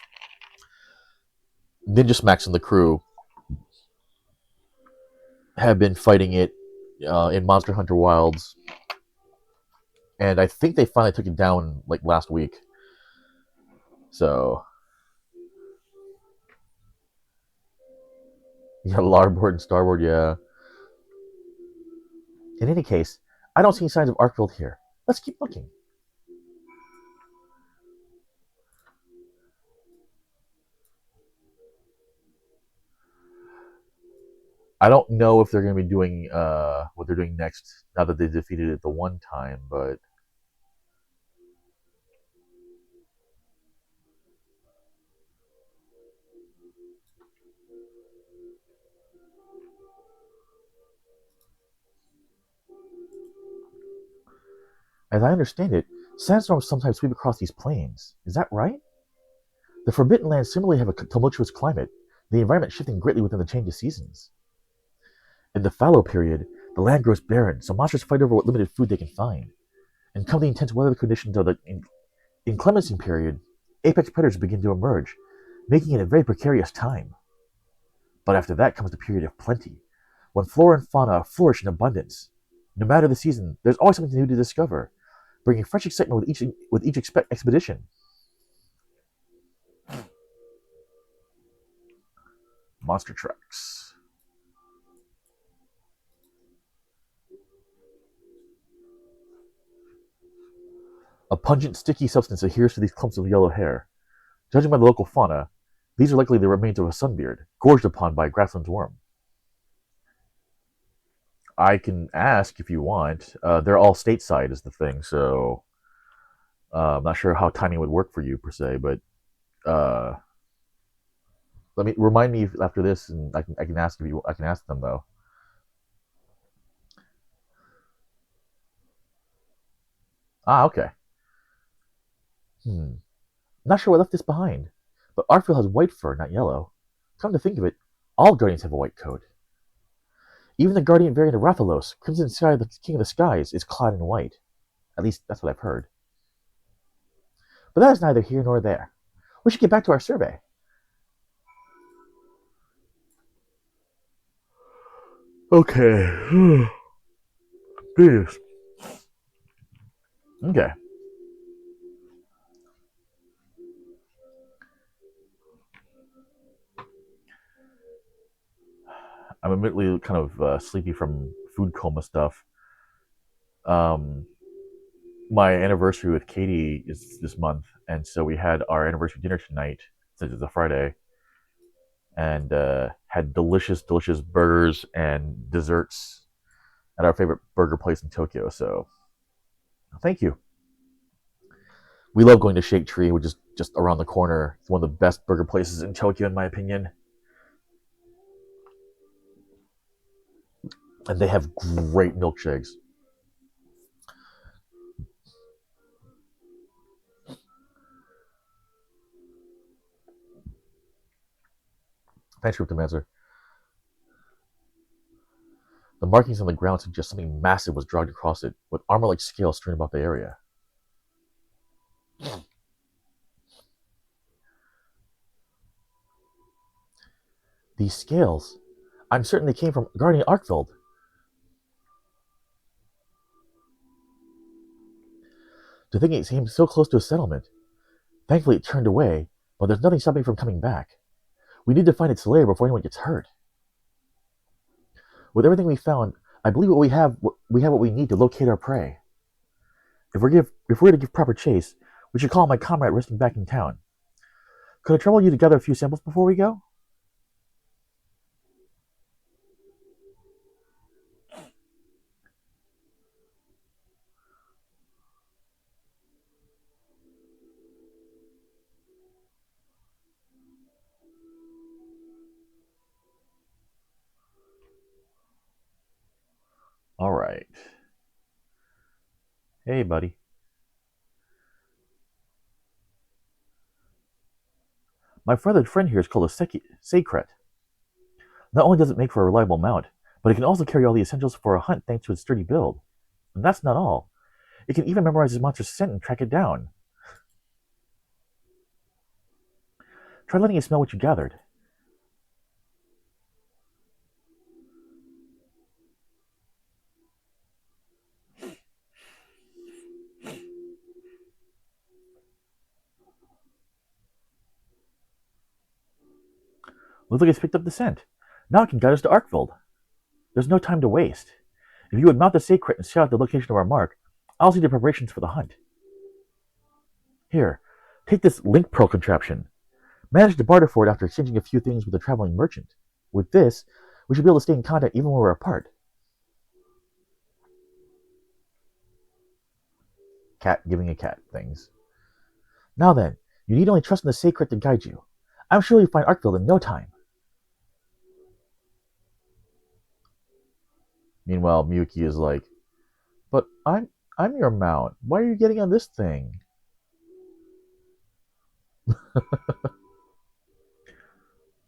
Ninja Smacks and the crew have been fighting it in Monster Hunter Wilds, and I think they finally took it down like last week. So yeah, Larboard and Starboard, yeah. In any case, I don't see any signs of Arkfield here. Let's keep looking. I don't know if they're going to be doing what they're doing next now that they defeated it the one time, but as I understand it, sandstorms sometimes sweep across these plains. Is that right? The Forbidden Lands similarly have a tumultuous climate, the environment shifting greatly within the change of seasons. In the fallow period, the land grows barren, so monsters fight over what limited food they can find. And come the intense weather conditions of the inclemency period, apex predators begin to emerge, making it a very precarious time. But after that comes the period of plenty, when flora and fauna flourish in abundance. No matter the season, there's always something new to discover, bringing fresh excitement with each expedition. Monster tracks. A pungent, sticky substance adheres to these clumps of yellow hair. Judging by the local fauna, these are likely the remains of a sunbeard, gorged upon by a grassland's worm. I can ask if you want. They're all stateside, is the thing, so I'm not sure how timing would work for you per se, but uh, let me remind me after this, and I can ask if you I can ask them though. Ah, okay. Not sure what left this behind, but Artfield has white fur, not yellow. Come to think of it, all guardians have a white coat. Even the guardian variant of Rathalos, Crimson Sky, the King of the Skies, is clad in white. At least that's what I've heard. But that is neither here nor there. We should get back to our survey. Okay. Yes. Okay. I'm admittedly kind of sleepy from food coma stuff. Um, my anniversary with Katie is this month, and so we had our anniversary dinner tonight since it's a Friday, and had delicious, delicious burgers and desserts at our favorite burger place in Tokyo. So, thank you. We love going to Shake Tree, which is just around the corner. It's one of the best burger places in Tokyo, in my opinion. And they have great milkshakes. Thanks, Cryptomancer. The markings on the ground suggest something massive was dragged across it, with armor-like scales strewn about the area. These scales, I'm certain they came from Guardian Arkfeld. To think it came so close to a settlement. Thankfully it turned away, but there's nothing stopping it from coming back. We need to find its lair before anyone gets hurt. With everything we found, I believe we have what we need to locate our prey. If we're to give proper chase, we should call my comrade resting back in town. Could I trouble you to gather a few samples before we go? All right. Hey, buddy. My feathered friend here is called a Secret. Not only does it make for a reliable mount, but it can also carry all the essentials for a hunt thanks to its sturdy build. And that's not all. It can even memorize its monster's scent and track it down. Try letting it smell what you gathered. Looks like it's picked up the scent. Now it can guide us to Arkveld. There's no time to waste. If you would mount the Secret and shout out the location of our mark, I'll see the preparations for the hunt. Here, take this link pearl contraption. Manage to barter for it after exchanging a few things with a traveling merchant. With this, we should be able to stay in contact even when we're apart. Cat giving a cat things. Now then, you need only trust in the Secret to guide you. I'm sure you'll find Arkveld in no time. Meanwhile, Miyuki is like, but I'm your mount. Why are you getting on this thing?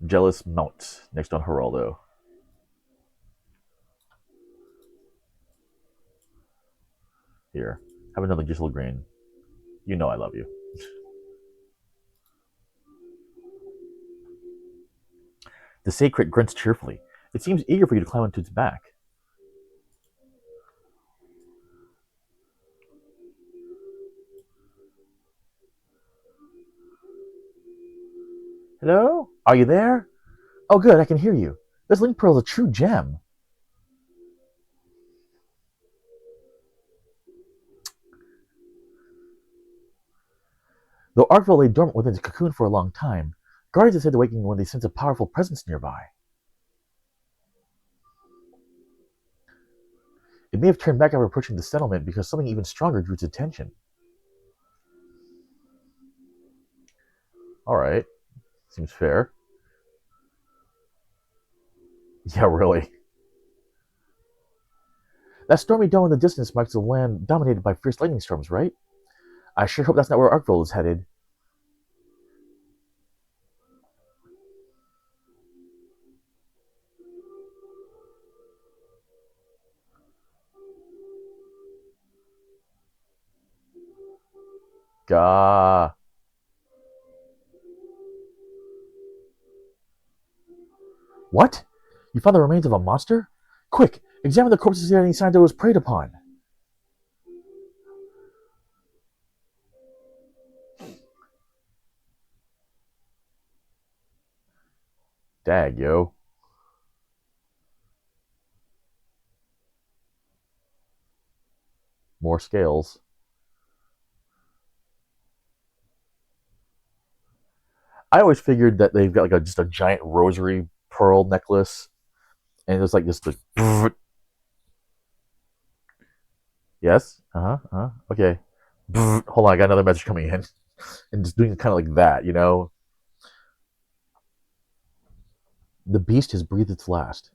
Jealous mount. Next on Geraldo. Here, have another Gisel grain. You know I love you. The Secret grunts cheerfully. It seems eager for you to climb onto its back. Hello? Are you there? Oh, good, I can hear you. This link pearl is a true gem. Though Arkville lay dormant within its cocoon for a long time, guardians have said awakening when they sense a powerful presence nearby. It may have turned back after approaching the settlement because something even stronger drew its attention. Alright, seems fair. Yeah, really. That stormy dome in the distance marks a land dominated by fierce lightning storms, right? I sure hope that's not where Arkville is headed. Gah. What? You found the remains of a monster? Quick, examine the corpse to see any signs that it was preyed upon. Dag, yo. More scales. I always figured that they've got like just a giant rosary pearl necklace, and it's like just the yes, okay. Hold on, I got another message coming in, and just doing kind of like that, you know. The beast has breathed its last.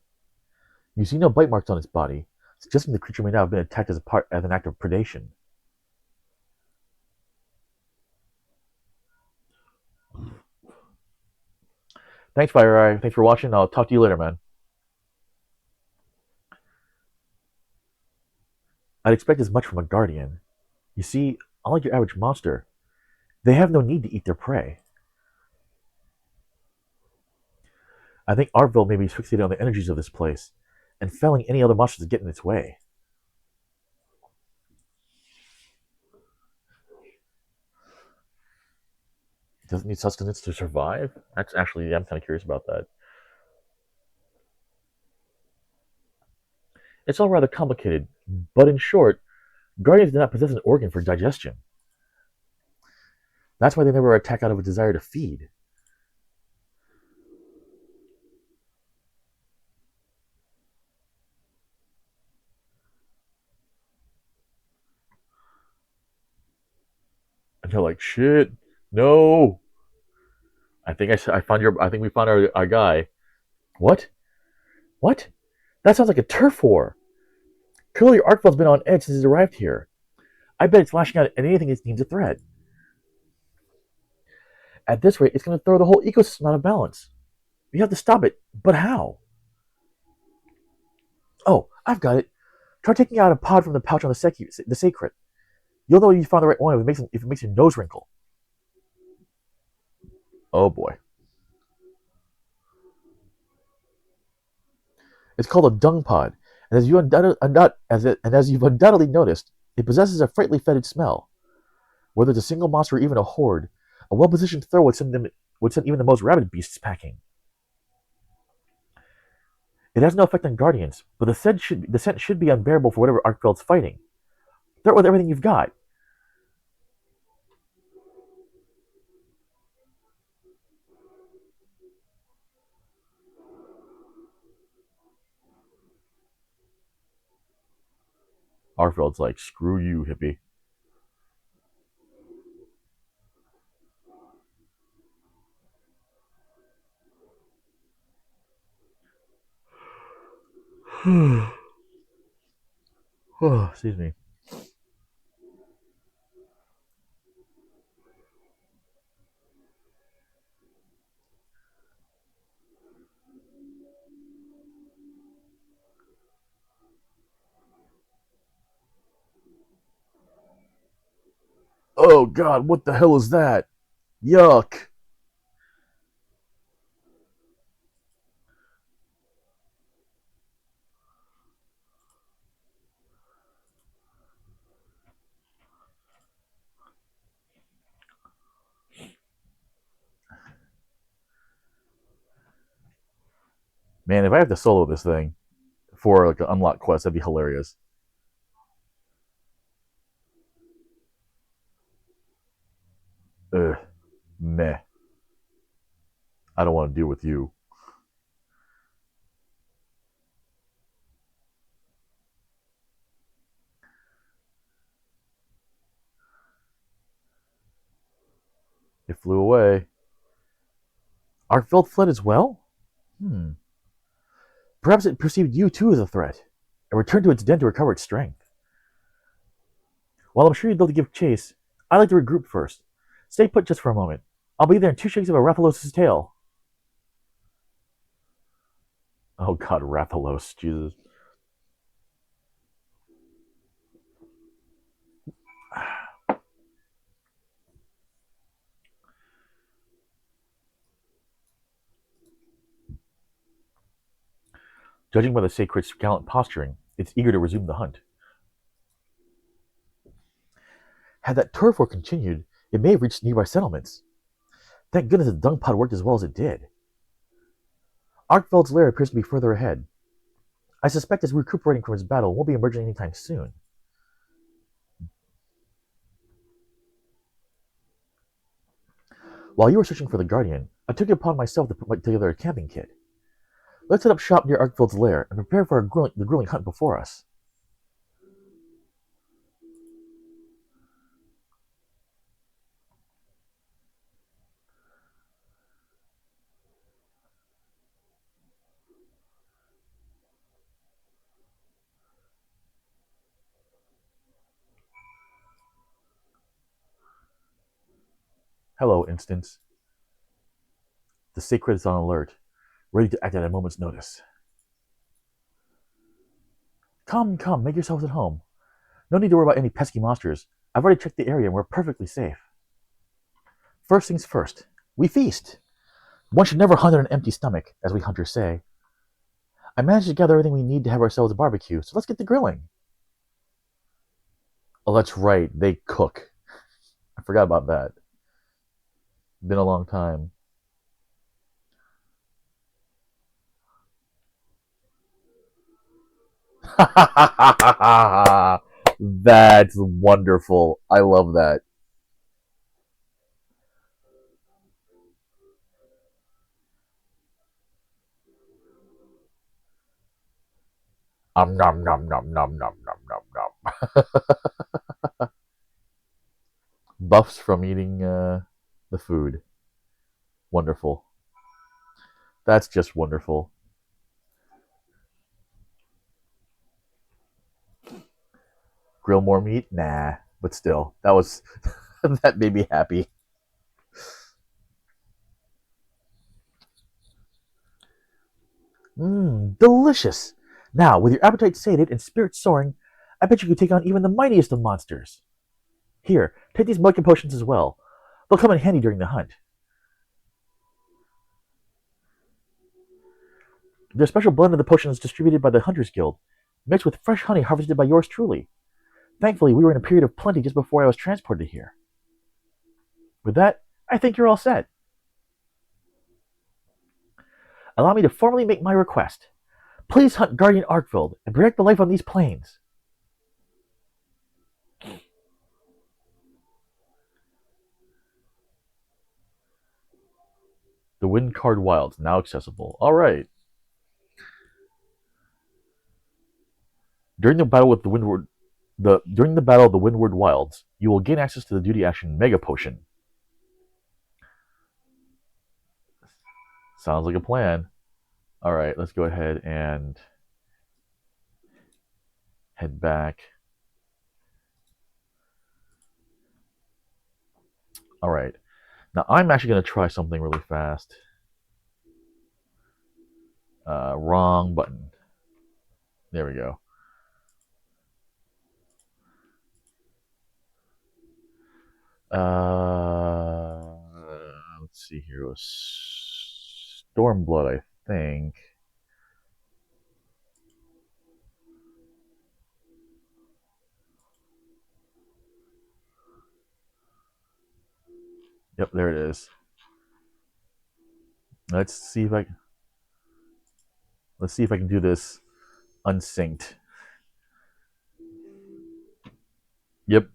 You see no bite marks on its body, suggesting the creature may not have been attacked as an act of predation. Thanks, Fire Eye. Thanks for watching. I'll talk to you later, man. I'd expect as much from a guardian. You see, unlike your average monster, they have no need to eat their prey. I think Artville may be fixated on the energies of this place, and felling any other monsters to get in its way. It doesn't need sustenance to survive? That's actually, I'm kind of curious about that. It's all rather complicated, but in short, guardians do not possess an organ for digestion. That's why they never attack out of a desire to feed. And they're like, shit, no. I found your. I think we found our guy. What? What? That sounds like a turf war. Clearly, Arkfeld's been on edge since he's arrived here. I bet it's lashing out at anything it deems a threat. At this rate, it's going to throw the whole ecosystem out of balance. We have to stop it, but how? Oh, I've got it. Try taking out a pod from the pouch on the sacred. You'll know you found the right one if it makes your nose wrinkle. Oh boy. It's called a dung pod, and as you've undoubtedly noticed, it possesses a frightfully fetid smell. Whether it's a single monster or even a horde, a well-positioned throw would send even the most rabid beasts packing. It has no effect on guardians, but the scent should be unbearable for whatever Arkfeld's fighting. Throw it with everything you've got. Arkfeld's like, screw you, hippie. Oh, excuse me. Oh god, what the hell is that? Yuck. Man, if I have to solo this thing for like an unlock quest, that'd be hilarious. Ugh. Meh. I don't want to deal with you. It flew away. Arkfeld fled as well? Perhaps it perceived you too as a threat, and returned to its den to recover its strength. While I'm sure you'd love to give chase, I'd like to regroup first. Stay put just for a moment. I'll be there in 2 shakes of a Rathalos' tail. Oh god, Rathalos, Jesus. Judging by the sacred's gallant posturing, it's eager to resume the hunt. Had that turf war continued, it may have reached nearby settlements. Thank goodness the dung pod worked as well as it did. Arkfeld's lair appears to be further ahead. I suspect it's recuperating from his battle and won't be emerging anytime soon. While you were searching for the Guardian, I took it upon myself to put together a camping kit. Let's set up shop near Arkfield's lair and prepare for the grueling hunt before us. Hello, Instance. The Sacred is on alert, ready to act at a moment's notice. Come, come, make yourselves at home. No need to worry about any pesky monsters. I've already checked the area and we're perfectly safe. First things first, we feast. One should never hunt on an empty stomach, as we hunters say. I managed to gather everything we need to have ourselves a barbecue, so let's get to grilling. Oh, that's right, they cook. I forgot about that. Been a long time. That's wonderful. I love that. Nom nom nom nom nom nom nom nom. Buffs from eating the food. Wonderful. That's just wonderful. Grill more meat? Nah. But still, that was that made me happy. Mmm, delicious. Now, with your appetite sated and spirits soaring, I bet you could take on even the mightiest of monsters. Here, take these Moikin potions as well. They'll come in handy during the hunt. They're a special blend of the potions distributed by the Hunters Guild, mixed with fresh honey harvested by yours truly. Thankfully, we were in a period of plenty just before I was transported here. With that, I think you're all set. Allow me to formally make my request. Please hunt Guardian Arkfield and protect the life on these plains. The Windcard Wilds, now accessible. Alright. During the battle with the Windward during the battle of the Windward Wilds, you will gain access to the duty action Mega Potion. Sounds like a plan. Alright, let's go ahead and head back. Alright. Now I'm actually going to try something really fast. Wrong button. There we go. Let's see here. It was Stormblood, I think. Yep, there it is. Let's see if I can do this unsynced. Yep.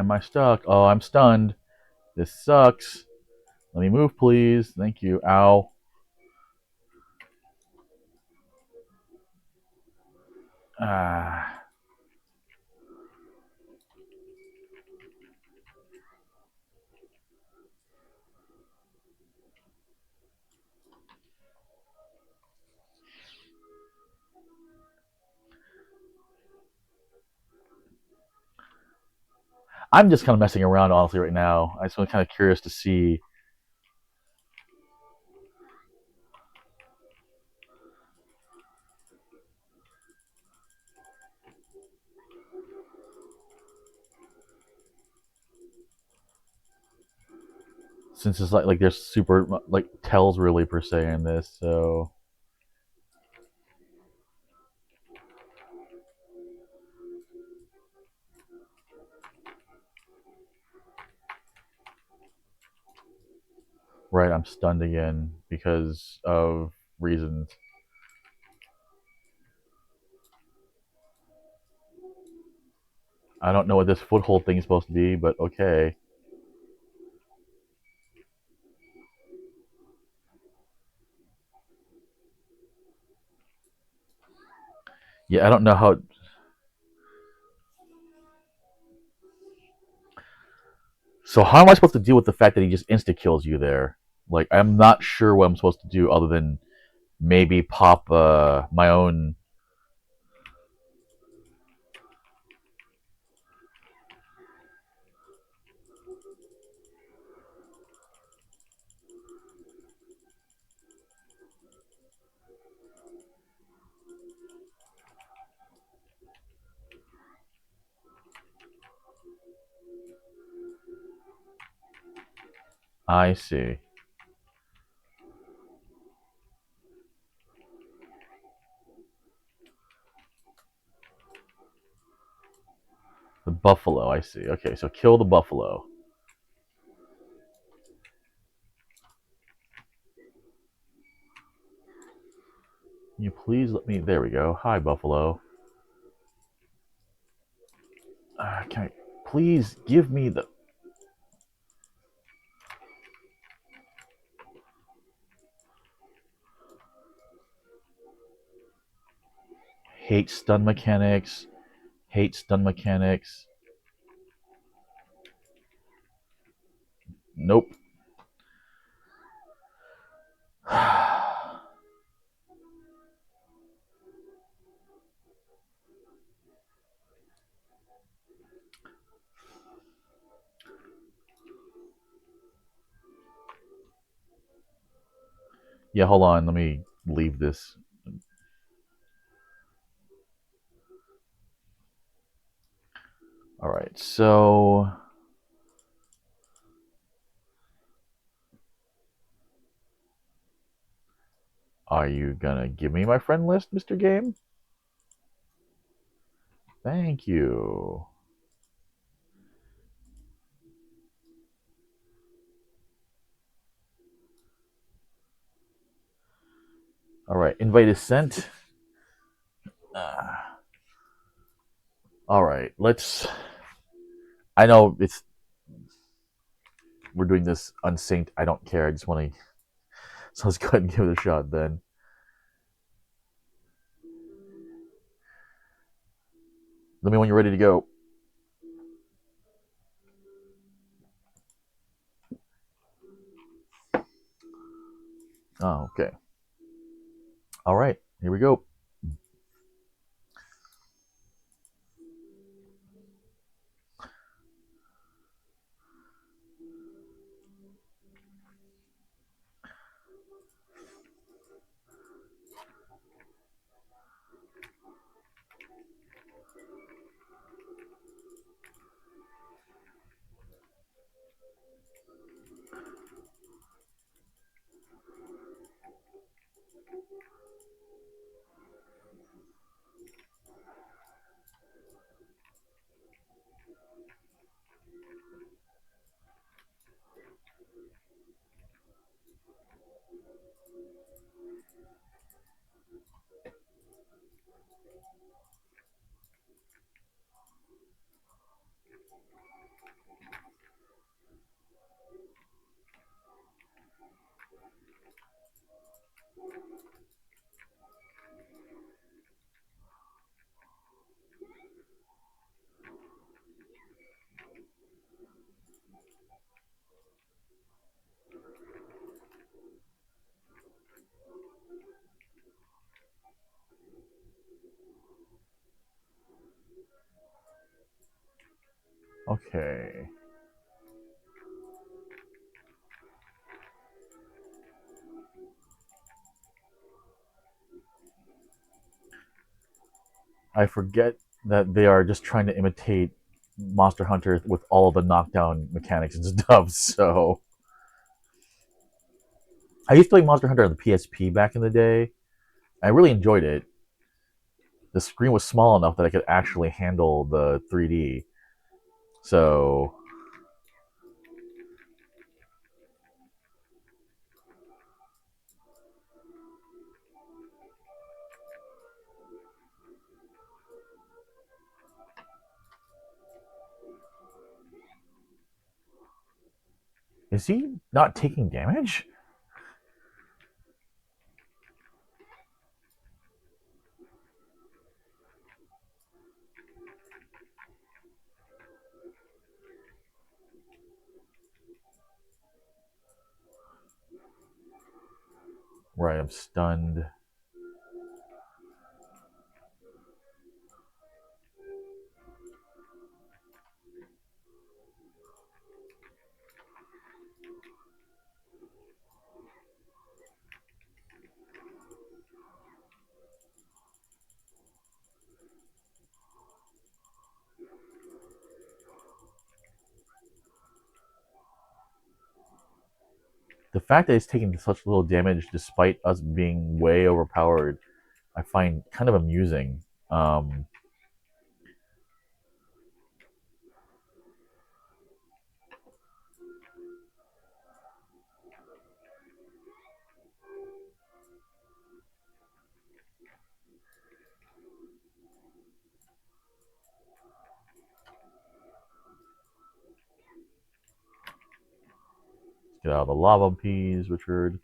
Am I stuck? Oh, I'm stunned. This sucks. Let me move, please. Thank you. Ow. Uh, I'm just kind of messing around, honestly, right now. I'm just kind of curious to see. Since it's like there's super like tells really per se in this, so right, I'm stunned again because of reasons. I don't know what this foothold thing is supposed to be, but okay. Yeah, I don't know how. So how am I supposed to deal with the fact that he just insta kills you there? Like I'm not sure what I'm supposed to do other than maybe pop my own. I see. The buffalo, I see. Okay, so kill the buffalo. Can you please let me. There we go. Hi, buffalo. Can I please give me the. Hate stun mechanics. Hate stun mechanics. Nope. Yeah, hold on. Let me leave this. All right, so are you gonna give me my friend list, Mr. Game? Thank you. All right, invite is sent. Uh, all right, let's. I know it's we're doing this unsynced. I don't care. I just want to. So let's go ahead and give it a shot then. Let me know when you're ready to go. Oh, okay. All right, here we go. Okay. I forget that they are just trying to imitate Monster Hunter with all of the knockdown mechanics and stuff. So I used to play Monster Hunter on the PSP back in the day. I really enjoyed it. The screen was small enough that I could actually handle the 3D. So is he not taking damage? Right, I'm stunned. The fact that he's taking such little damage despite us being way overpowered, I find kind of amusing. Um, get out of the lava peas, Richard.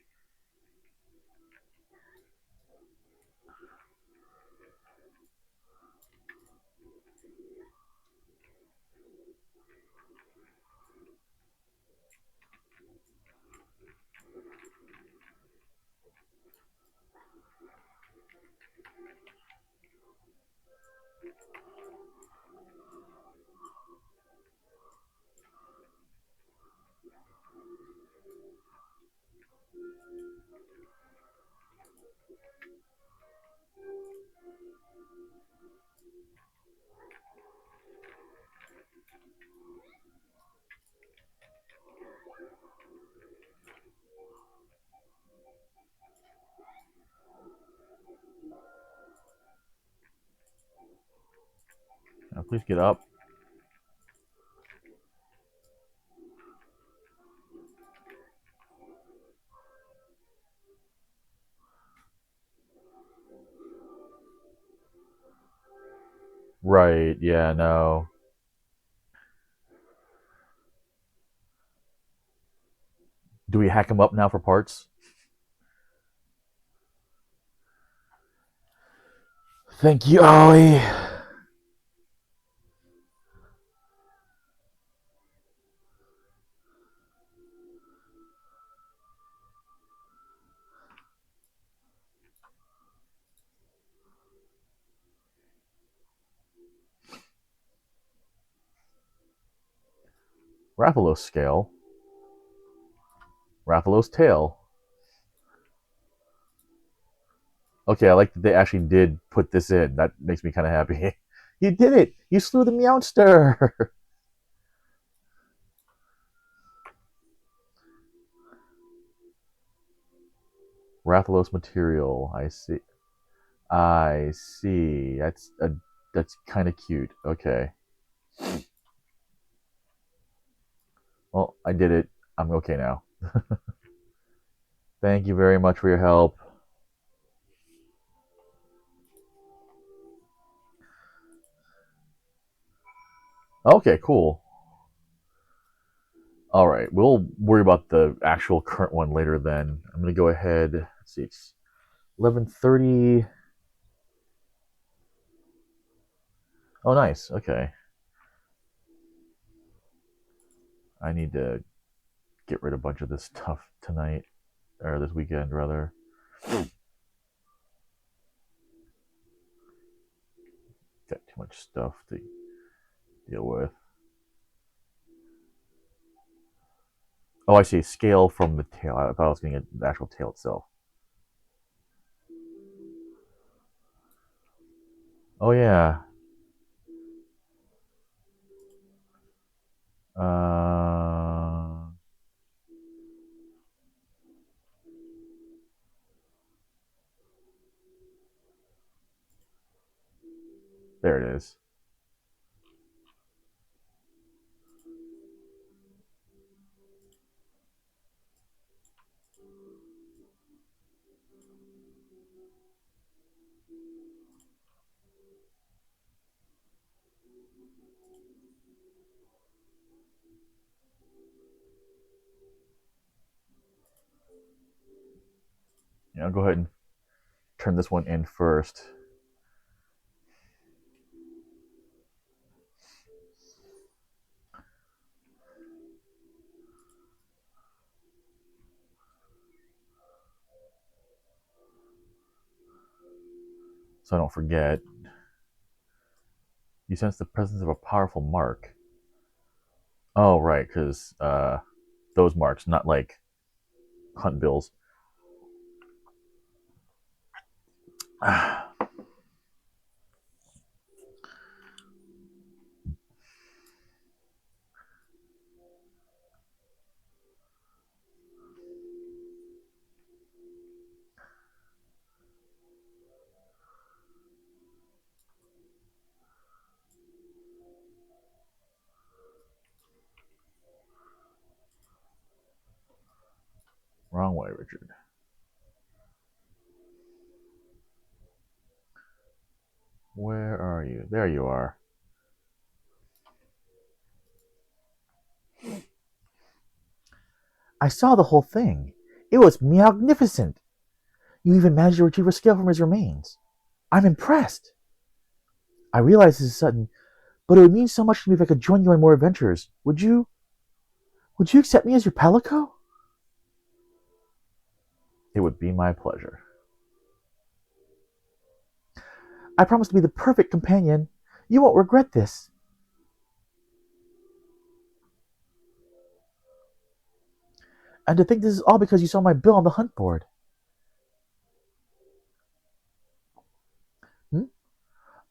Now, please get up. Right, yeah, no. Do we hack him up now for parts? Thank you, Ollie. Rathalos scale. Rathalos tail. Okay, I like that they actually did put this in. That makes me kind of happy. You did it! You slew the Meowster! Rathalos material. I see. I see. That's kind of cute. Okay. Well, I did it. I'm okay now. Thank you very much for your help. Okay, cool. All right, we'll worry about the actual current one later. Then I'm gonna go ahead. Let's see, it's 11:30. Oh, nice. Okay, I need to get rid of a bunch of this stuff tonight or this weekend, rather. Got too much much stuff to deal with. Oh, I see. Scale from the tail. I thought I was getting the actual tail itself. Oh yeah. Uh, there it is. Yeah, I'll go ahead and turn this one in first. So I don't forget. You sense the presence of a powerful mark. Oh, right, because those marks, not like hunt bills. Wrong way, Richard. Where are you? There you are. I saw the whole thing. It was magnificent. You even managed to retrieve a scale from his remains. I'm impressed. I realize this is sudden, but it would mean so much to me if I could join you on more adventures. Would you? Would you accept me as your palico? It would be my pleasure. I promise to be the perfect companion. You won't regret this. And to think this is all because you saw my bill on the hunt board. Hmm?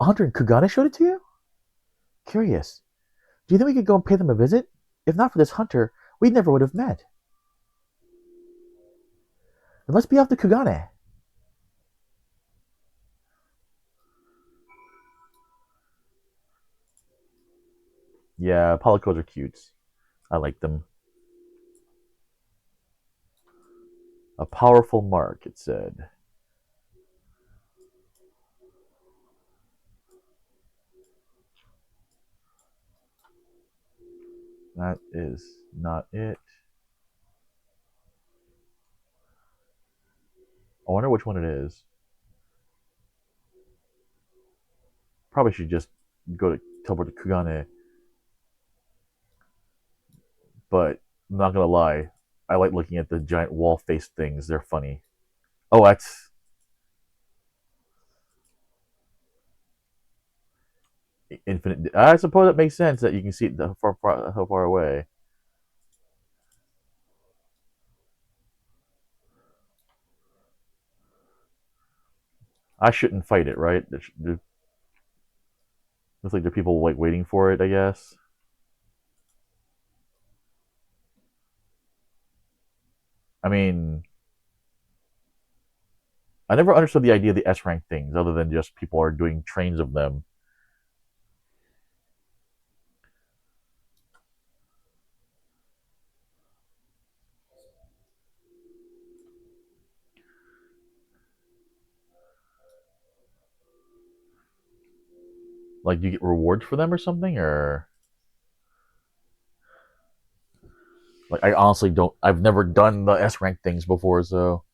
A hunter in Kugane showed it to you? Curious. Do you think we could go and pay them a visit? If not for this hunter, we never would have met. Then let's be off to Kugane. Yeah, palicos are cute. I like them. A powerful mark, it said. That is not it. I wonder which one it is. Probably should just go to teleport to Kugane. But I'm not gonna lie, I like looking at the giant wall face things. They're funny. Oh, that's infinite. I suppose it makes sense that you can see it how far away. I shouldn't fight it, right? Looks like there are people like waiting for it. I guess. I mean, I never understood the idea of the S rank things, other than just people are doing trains of them. Like, do you get rewards for them or something, or like I honestly don't. I've never done the S rank things before, so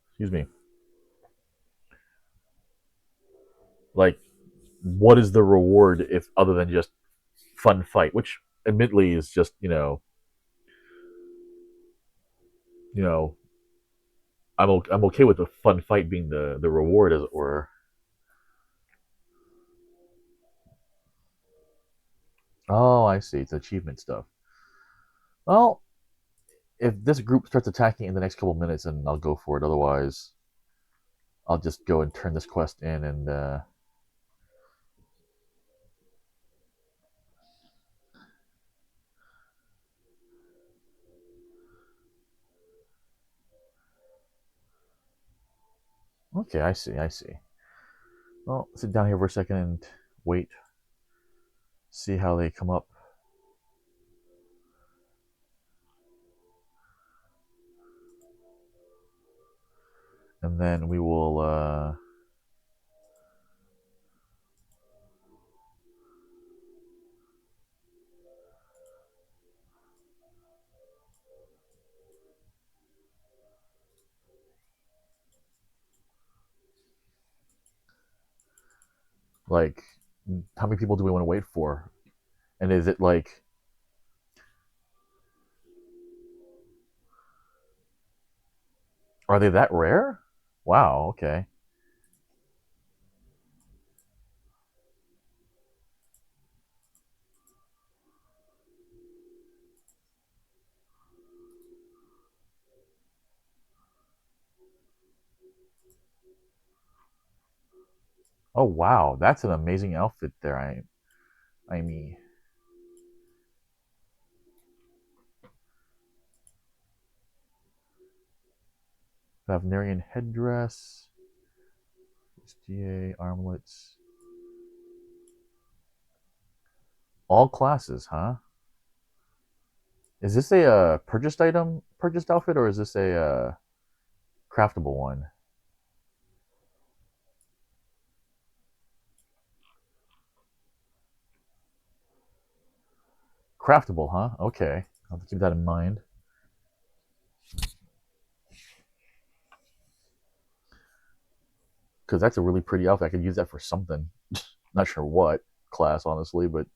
excuse me. Like, what is the reward if other than just fun fight, which admittedly is just you know I'm okay with the fun fight being the reward, as it were. Oh, I see. It's achievement stuff. Well, if this group starts attacking in the next couple minutes, then I'll go for it. Otherwise, I'll just go and turn this quest in and. Okay, I see. I see. Well, sit down here for a second and wait. See how they come up. And then we will. Like, how many people do we want to wait for? And is it like. Are they that rare? Wow, okay. Oh, wow. That's an amazing outfit there. I mean, Bavnarian headdress, SDA armlets, all classes, huh? Is this a purchased item, purchased outfit, or is this a craftable one? Craftable, huh? Okay, I'll have to keep that in mind. Because that's a really pretty outfit. I could use that for something. Not sure what class, honestly, but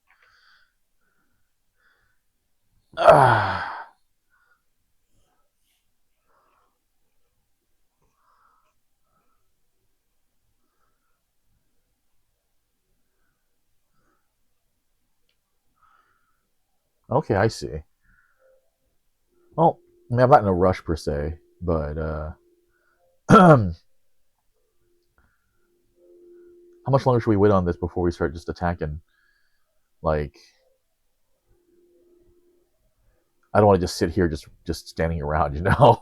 okay, I see. Well, I mean, I'm not in a rush per se, but how much longer should we wait on this before we start just attacking? Like, I don't want to just sit here just standing around, you know.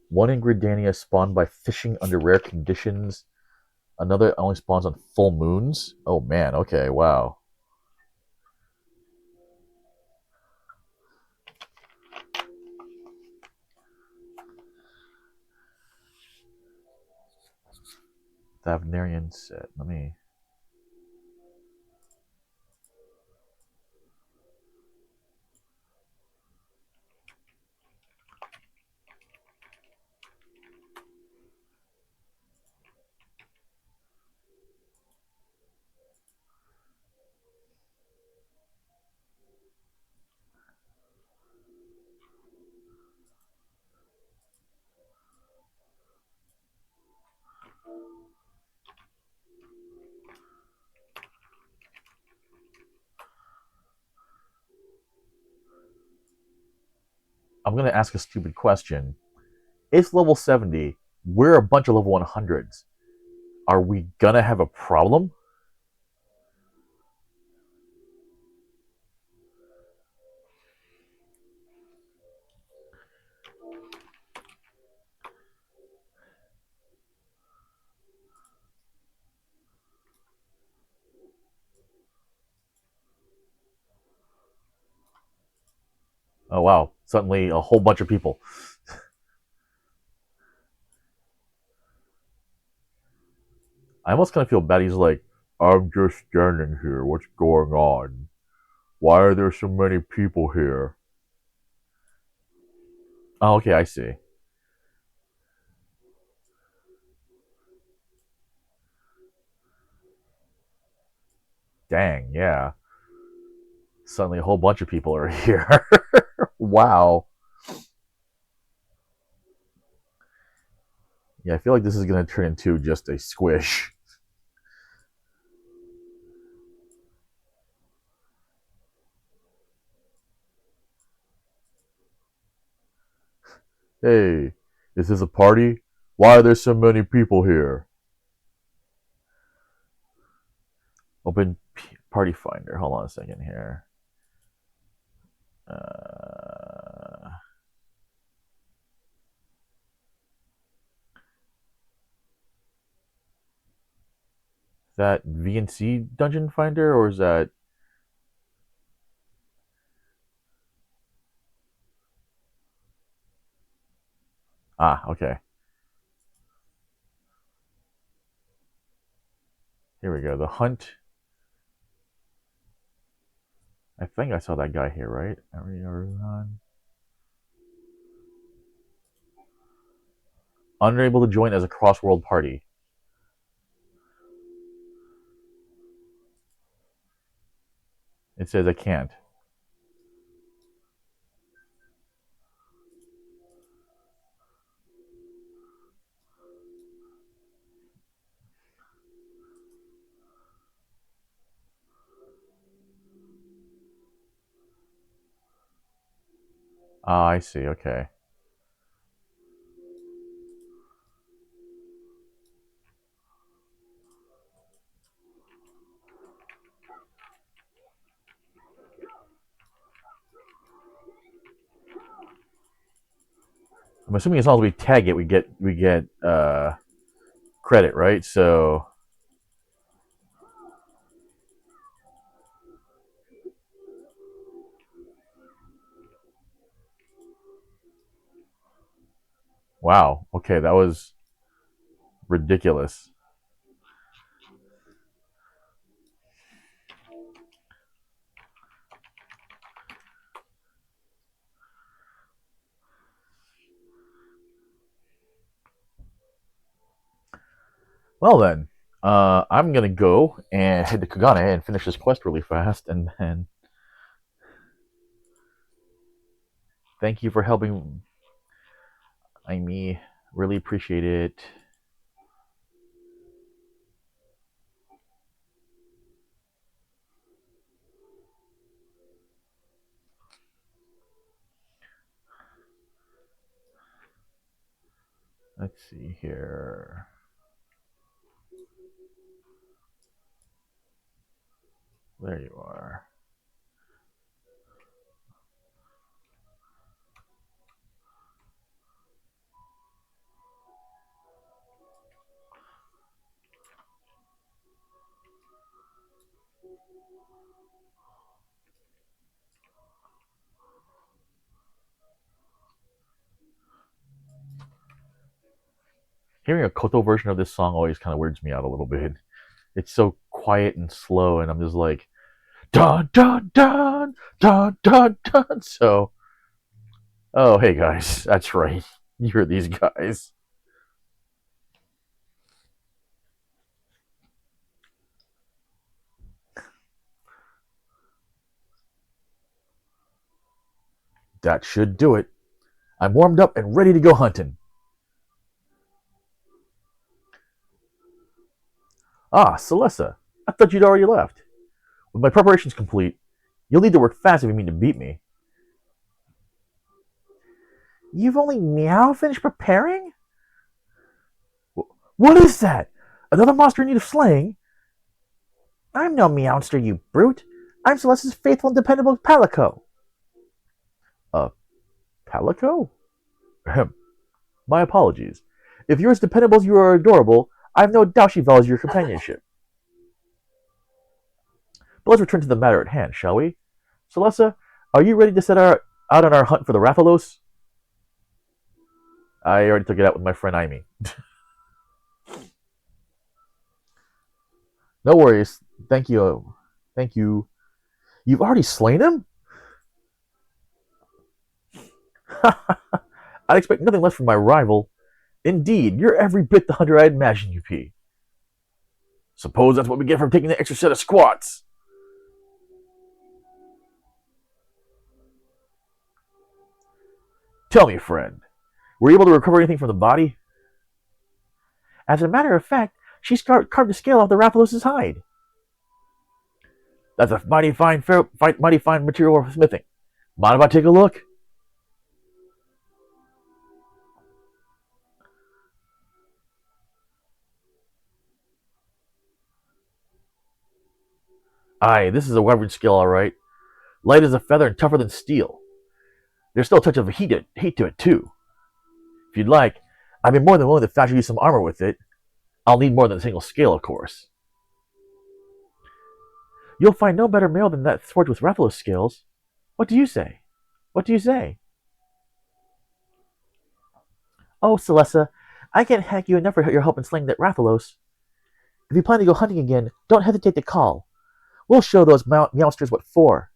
One in Gridania spawned by fishing under rare conditions. Another only spawns on full moons. Oh man, okay, wow. Thavnarian set. Let me. I'm gonna ask a stupid question. It's level 70. We're a bunch of level 100s. Are we gonna have a problem? Oh wow! Suddenly, a whole bunch of people. I almost kind of feel bad. He's like, I'm just standing here. What's going on? Why are there so many people here? Oh, okay, I see. Dang, yeah. Suddenly, a whole bunch of people are here. Wow. Yeah, I feel like this is going to turn into just a squish. Hey, is this a party? Why are there so many people here? Open party finder. Hold on a second here. Uh, is that VNC dungeon finder or is that? Ah, okay. Here we go. The hunt. I think I saw that guy here, right? Unable to join as a cross-world party. It says I can't. Ah, I see. Okay. I'm assuming as long as we tag it, we get credit, right? So, wow. Okay, that was ridiculous. Well then, I'm gonna go and head to Kagane and finish this quest really fast, and then thank you for helping. I really appreciate it. Let's see here. There you are. Hearing a Koto version of this song always kind of weirds me out a little bit. It's so quiet and slow, and I'm just like, dun dun dun dun dun dun. So, oh hey guys, that's right. You're these guys. That should do it. I'm warmed up and ready to go hunting. Ah, Celessa, I thought you'd already left. With my preparations complete, you'll need to work fast if you mean to beat me. You've only now finished preparing? What is that? Another monster in need of slaying? I'm no meowster, you brute. I'm Celeste's faithful and dependable Palico. Uh, Palico? Ahem. My apologies. If you're as dependable as you are adorable, I have no doubt she values your companionship. But let's return to the matter at hand, shall we? Celesta, are you ready to set out on our hunt for the Rathalos? I already took it out with my friend Amy. No worries. Thank you. Thank you. You've already slain him? I'd expect nothing less from my rival. Indeed, you're every bit the hunter I imagined you'd be. Suppose that's what we get from taking the extra set of squats. Tell me, friend, were you able to recover anything from the body? As a matter of fact, she's carved a scale off the Rathalos' hide. That's a mighty fine material for smithing. Mind if I take a look? Aye, this is a wyvern scale, all right. Light as a feather and tougher than steel. There's still a touch of heat to it, too. If you'd like, I'd be more than willing to fashion you some armor with it. I'll need more than a single scale, of course. You'll find no better mail than that forged with Rathalos scales. What do you say? What do you say? Oh, Celessa, I can't thank you enough for your help in slaying that Rathalos. If you plan to go hunting again, don't hesitate to call. We'll show those meowsters what for.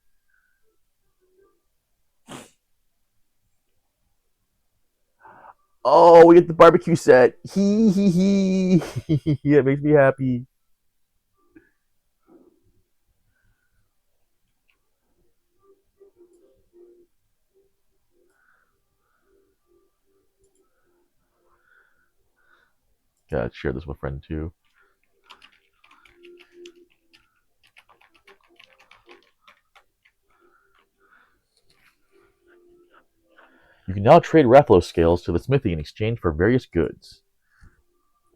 Oh, we get the barbecue set. Hee hee hee. It makes me happy. Gotta share this with a friend too. You can now trade Rathalos scales to the smithy in exchange for various goods.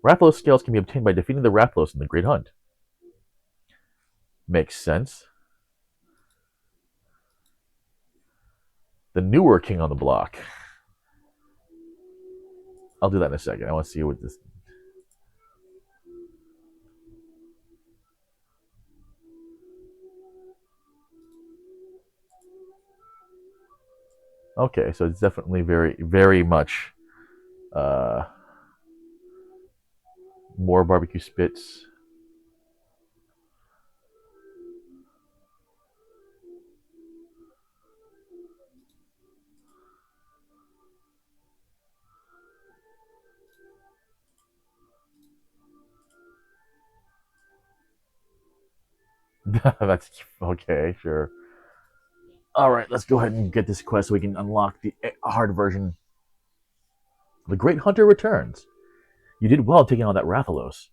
Rathalos scales can be obtained by defeating the Rathalos in the Great Hunt. Makes sense. The newer king on the block. I'll do that in a second. I want to see what this. Okay, so it's definitely very, very much more barbecue spits. That's okay, sure. All right, let's go ahead and get this quest so we can unlock the hard version. The Great Hunter returns. You did well taking on that Rathalos.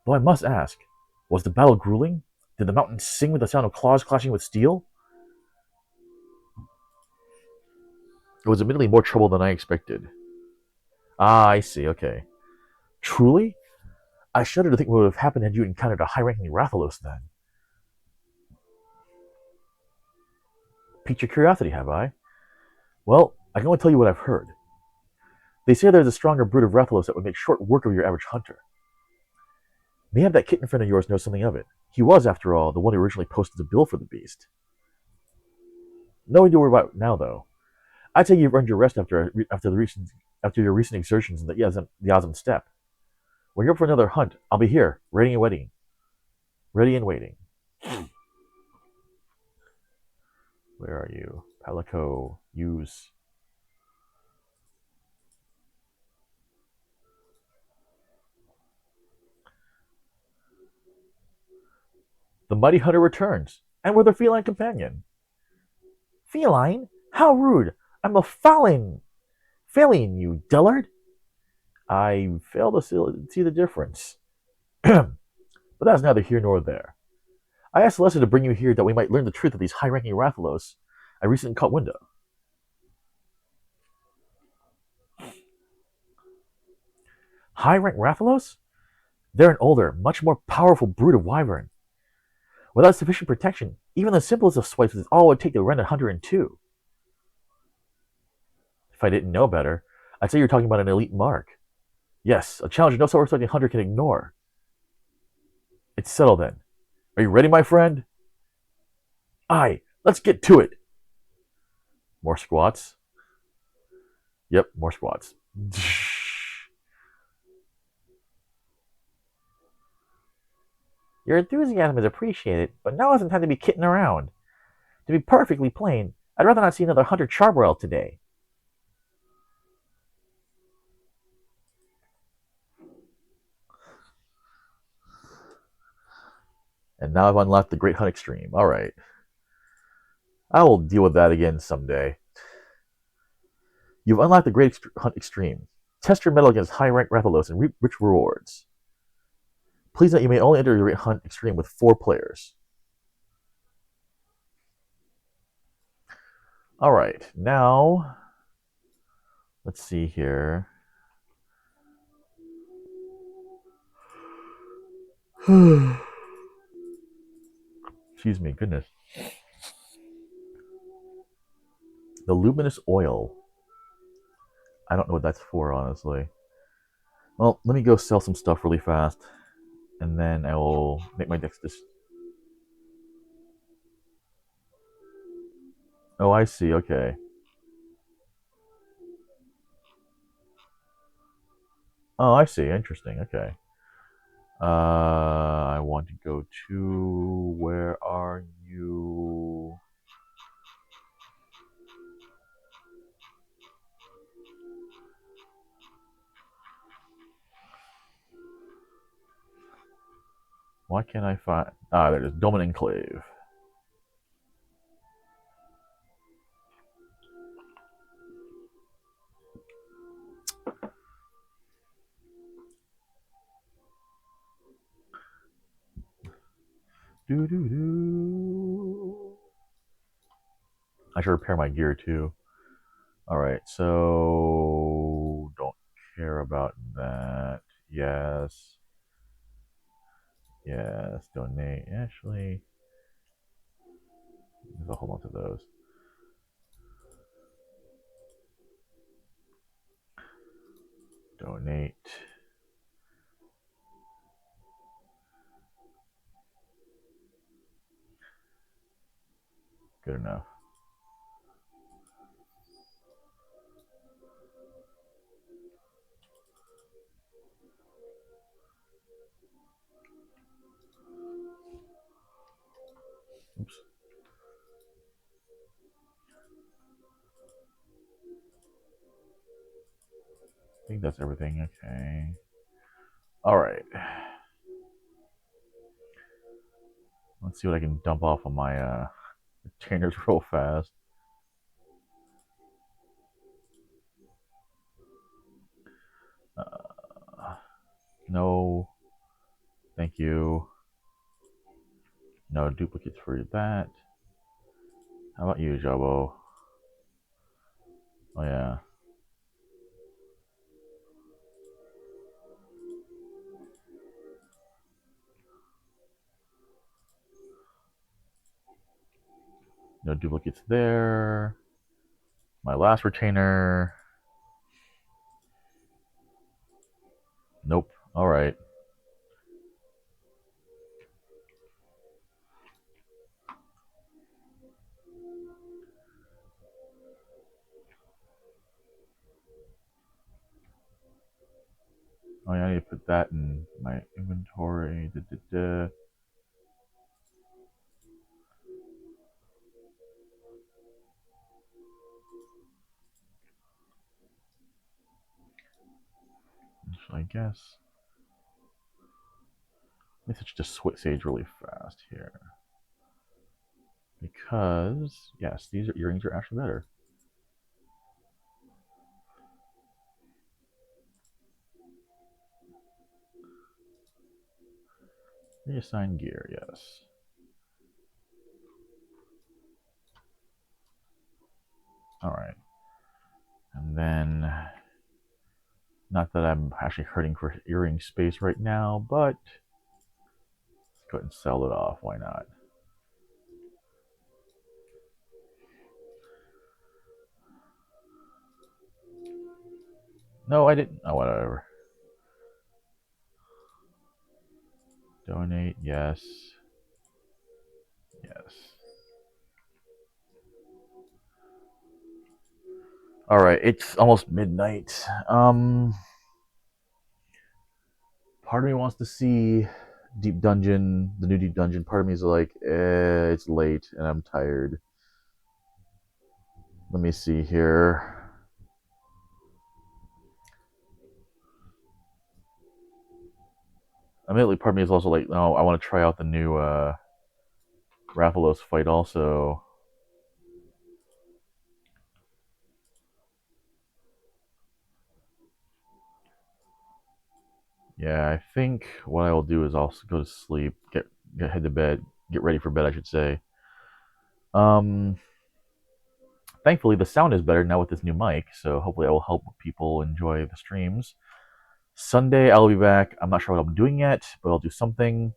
Though I must ask, was the battle grueling? Did the mountains sing with the sound of claws clashing with steel? It was admittedly more trouble than I expected. Ah, I see, okay. Truly? I shudder to think what would have happened had you encountered a high-ranking Rathalos then. Piqued your curiosity, have I? Well, I can only tell you what I've heard. They say there's a stronger brood of Rathalos that would make short work of your average hunter. Mayhap that kitten friend of yours knows something of it. He was, after all, the one who originally posted the bill for the beast. No need to worry about it now, though. I'd say you've earned your rest after your recent exertions in the Yazam steppe. When you're up for another hunt, I'll be here, ready and waiting. Ready and waiting. Where are you? Palico, use. The mighty hunter returns, and with her feline companion. Feline? How rude! I'm a feline, you dullard! I fail to see the difference. But that's neither here nor there. I asked Celeste to bring you here that we might learn the truth of these high-ranking Rathalos I recently caught wind of. High-rank Rathalos? They're an older, much more powerful brood of wyvern. Without sufficient protection, even the simplest of swipes is all it would take to rend a hunter in two. If I didn't know better, I'd say you're talking about an elite mark. Yes, a challenge no self-respecting hunter can ignore. It's settled then. Are you ready, my friend? Aye, let's get to it. More squats. Yep, more squats. Your enthusiasm is appreciated, but now isn't time to be kidding around. To be perfectly plain, I'd rather not see another hunter charbroil today. And now I've unlocked the Great Hunt Extreme. Alright. I will deal with that again someday. You've unlocked the Great Hunt Extreme. Test your mettle against high-ranked Rathalos and reap rich rewards. Please note you may only enter your hunt extreme with 4 players. All right, now let's see here. Excuse me, goodness. The luminous oil. I don't know what that's for, honestly. Well, let me go sell some stuff really fast, and then I will make my next. Oh, I see. Okay. Oh, I see. Interesting. Okay. I want to go to. Where are you? Why can't I find? Ah, there it is. Doman Enclave. Do do do. I should repair my gear too. All right, so don't care about that. Yes. Yes, donate. Actually, there's a whole bunch of those. Donate. Good enough. Oops. I think that's everything. Okay. All right. Let's see what I can dump off on my retainers real fast. No. Thank you. No duplicates for that. How about you, Jobo? Oh, yeah. No duplicates there. My last retainer. Nope. All right. Oh, yeah, I need to put that in my inventory. So I guess. Let me just switch sage really fast here. Because, yes, these earrings are actually better. Reassign gear, yes. All right. And then, not that I'm actually hurting for earring space right now, but let's go ahead and sell it off. Why not? No, I didn't. Oh, whatever. Donate, yes. Yes. All right, it's almost midnight. Part of me wants to see Deep Dungeon, the new Deep Dungeon. Part of me is like, it's late and I'm tired. Let me see here. Immediately, part of me is also like, no, I want to try out the new Rathalos fight also. Yeah, I think what I will do is I'll go to sleep, get head to bed, get ready for bed, I should say. Um, Thankfully the sound is better now with this new mic, so hopefully it will help people enjoy the streams. Sunday I'll be back. I'm not sure what I'm doing yet, but I'll do something.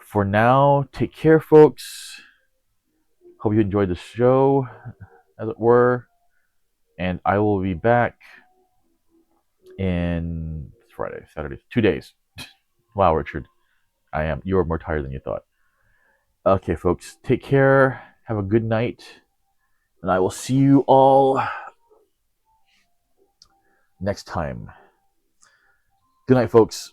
For now, take care, folks. Hope you enjoyed the show, as it were, and I will be back in Friday, Saturday, 2 days. Wow, Richard, you are more tired than you thought. Okay, folks, take care. Have a good night, and I will see you all next time. Good night, folks.